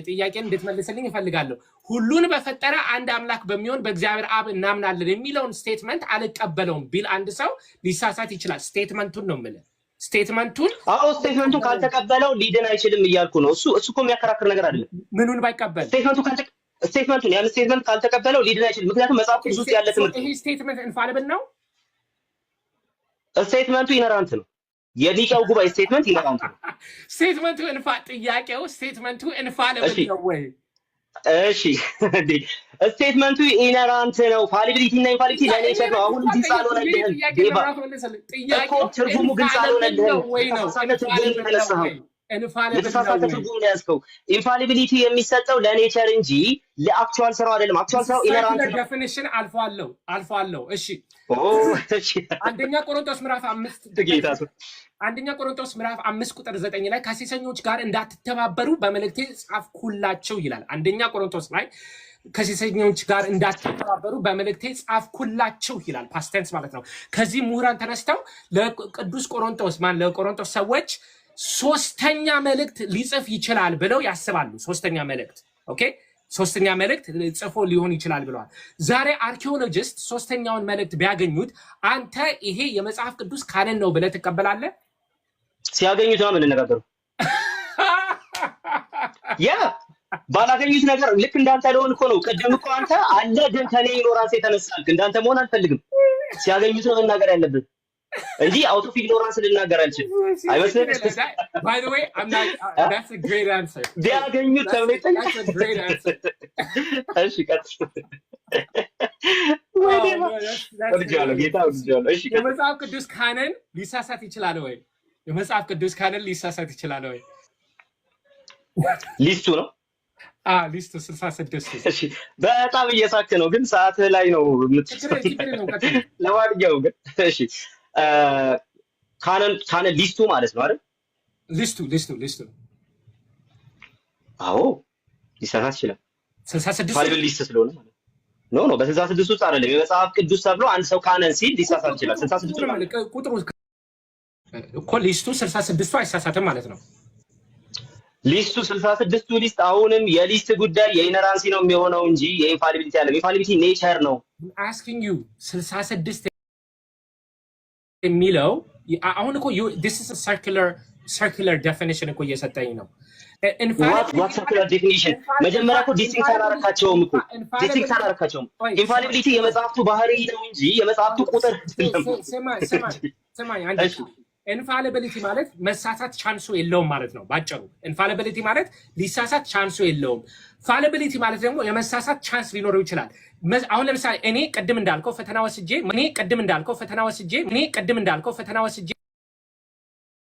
[SPEAKER 2] ጥያቄን እንድትመልስልኝ እፈልጋለሁ። ሁሉን በፈጠረ አንድ አምላክ በሚሆን በእግዚአብሔር አብ እናምናለን የሚለውን ስቴትመንት አልቀበለውም ቢል አንድ ሰው ሊሳሳት ይችላል። ስቴትመንቱን ነው የምልህ። ስቴትመንቱን
[SPEAKER 1] ስቴትመንቱን ካልተቀበለው ሊድን አይችልም እያልኩ ነው። እሱ እኮ የሚያከራክር ነገር አይደለም።
[SPEAKER 2] ምኑን ባይቀበል
[SPEAKER 1] ስቴትመንቱን ያን ስቴትመንት ካልተቀበለው ሊድን አይችልም። ምክንያቱም መጽሐፍ ቅዱስ ውስጥ ያለ ትምህርት
[SPEAKER 2] ይሄ ስቴትመንት ኢንፋሊብል ነው።
[SPEAKER 1] ስቴትመንቱ ኢነራንት ነው። የኒቄው ጉባኤ ስቴትመንት ኢነራንት ነው።
[SPEAKER 2] ስቴትመንቱ ጥያቄው ስቴትመንቱ ኢንፋሊብል ነው ወይ?
[SPEAKER 1] እሺ እንዴ ስቴትመንቱ ኢነራንት ነው። ፋሊቢሊቲ እና ኢንፋሊቢሊቲ ለኔቸር ነው። አሁን ግልጽ አልሆነልህም ዴቫ እኮ ትርጉሙ ግልጽ አልሆነልህም ወይ ነው? የተሳሳተ ትርጉም ነው ያዝከው። ኢንፋሊቢሊቲ የሚሰጠው ለኔቸር እንጂ ለአክቹዋል ስራው አይደለም። አክቹዋል ስራው ኢነራንት ነው።
[SPEAKER 2] ዴፊኒሽን አልፏለሁ። እሺ አንደኛ ቆሮንቶስ ምዕራፍ 5 ቁጥር 9 ላይ ከሴሰኞች ጋር እንዳትተባበሩ በመልእክቴ ጻፍኩላችሁ ይላል። አንደኛ ቆሮንቶስ ላይ ከሴሰኞች ጋር እንዳትተባበሩ በመልእክቴ ጻፍኩላችሁ ይላል። ፓስት ቴንስ ማለት ነው። ከዚህ ምሁራን ተነስተው ለቆሮንቶስ ሰዎች ሶስተኛ መልእክት ሊጽፍ ይችላል ብለው ያስባሉ። ሶስተኛ መልእክት ጽፎ ሊሆን ይችላል ብለዋል። ዛሬ አርኪኦሎጂስት ሶስተኛውን መልእክት ቢያገኙት አንተ ይሄ የመጽሐፍ ቅዱስ ካነን ነው ብለህ ትቀበላለህ?
[SPEAKER 1] ሲያገኙት ነው የምንነጋገረው። ያ ባላገኙት ነገር ልክ እንዳንተ ለሆን እኮ ነው። ቅድም እኮ አንተ አለ ግን ከኔ ኢግኖራንስ የተነሳልክ እንዳንተ መሆን አልፈልግም። ሲያገኙት ነው መናገር ያለብን እንጂ አውት ኦፍ ኢግኖራንስ ልናገር አልችልም። አይመስልም?
[SPEAKER 2] By the way, I'm not that's a great answer.
[SPEAKER 1] ቢያገኙት ተብለኝ
[SPEAKER 2] That's a great answer.
[SPEAKER 1] እሺ ቀጥል። ወድጃለሁ ጌታ ወድጃለሁ። እሺ ቀጥል።
[SPEAKER 2] የመጽሐፍ ቅዱስ ካነን ሊሳሳት ይችላል ወይ? የመጽሐፍ ቅዱስ ካነን ሊሳሳት ይችላል ወይ?
[SPEAKER 1] ሊስቱ ነው
[SPEAKER 2] ሊስቱ 66።
[SPEAKER 1] እሺ በጣም እየሳክ ነው ግን ሰዓት ላይ ነው
[SPEAKER 2] ችግር ነው።
[SPEAKER 1] ለማንኛውም ግን እሺ ካነን ሊስቱ ማለት ነው አይደል? ሊስቱ አዎ ሊሳሳት ይችላል።
[SPEAKER 2] 66
[SPEAKER 1] ፋይል ሊስት ስለሆነ ማለት ነው። በ66 ውስጥ አይደለም የመጽሐፍ ቅዱስ ተብሎ አንድ ሰው ካነን ሲል ሊሳሳት ይችላል። 66
[SPEAKER 2] ቁጥሩ እኮ ሊስቱ 66ቱ አይሳሳትም ማለት ነው።
[SPEAKER 1] ሊስቱ 66ቱ ሊስት አሁንም የሊስት ጉዳይ የኢነራንሲ ነው የሚሆነው እንጂ የኢንፋሊቢሊቲ ያለው ኢንፋሊቢሊቲ ኔቸር ነው።
[SPEAKER 2] asking you 66 የሚለው አሁን እኮ this is a circular definition እኮ እየሰጠኝ ነው።
[SPEAKER 1] what circular definition መጀመሪያ እኮ ዲስቲንክት አላረካቸውም። ኢንፋሊቢሊቲ የመጽሐፍቱ ባህሪ ነው እንጂ የመጽሐፍቱ ቁጥር
[SPEAKER 2] ሰማኝ ኢንፋሊቢሊቲ ማለት መሳሳት ቻንሱ የለውም ማለት ነው ባጭሩ። ኢንፋሊቢሊቲ ማለት ሊሳሳት ቻንሱ የለውም። ፋሊቢሊቲ ማለት ደግሞ የመሳሳት ቻንስ ሊኖረው ይችላል። አሁን ለምሳሌ እኔ ቅድም እንዳልከው ፈተና ወስጄ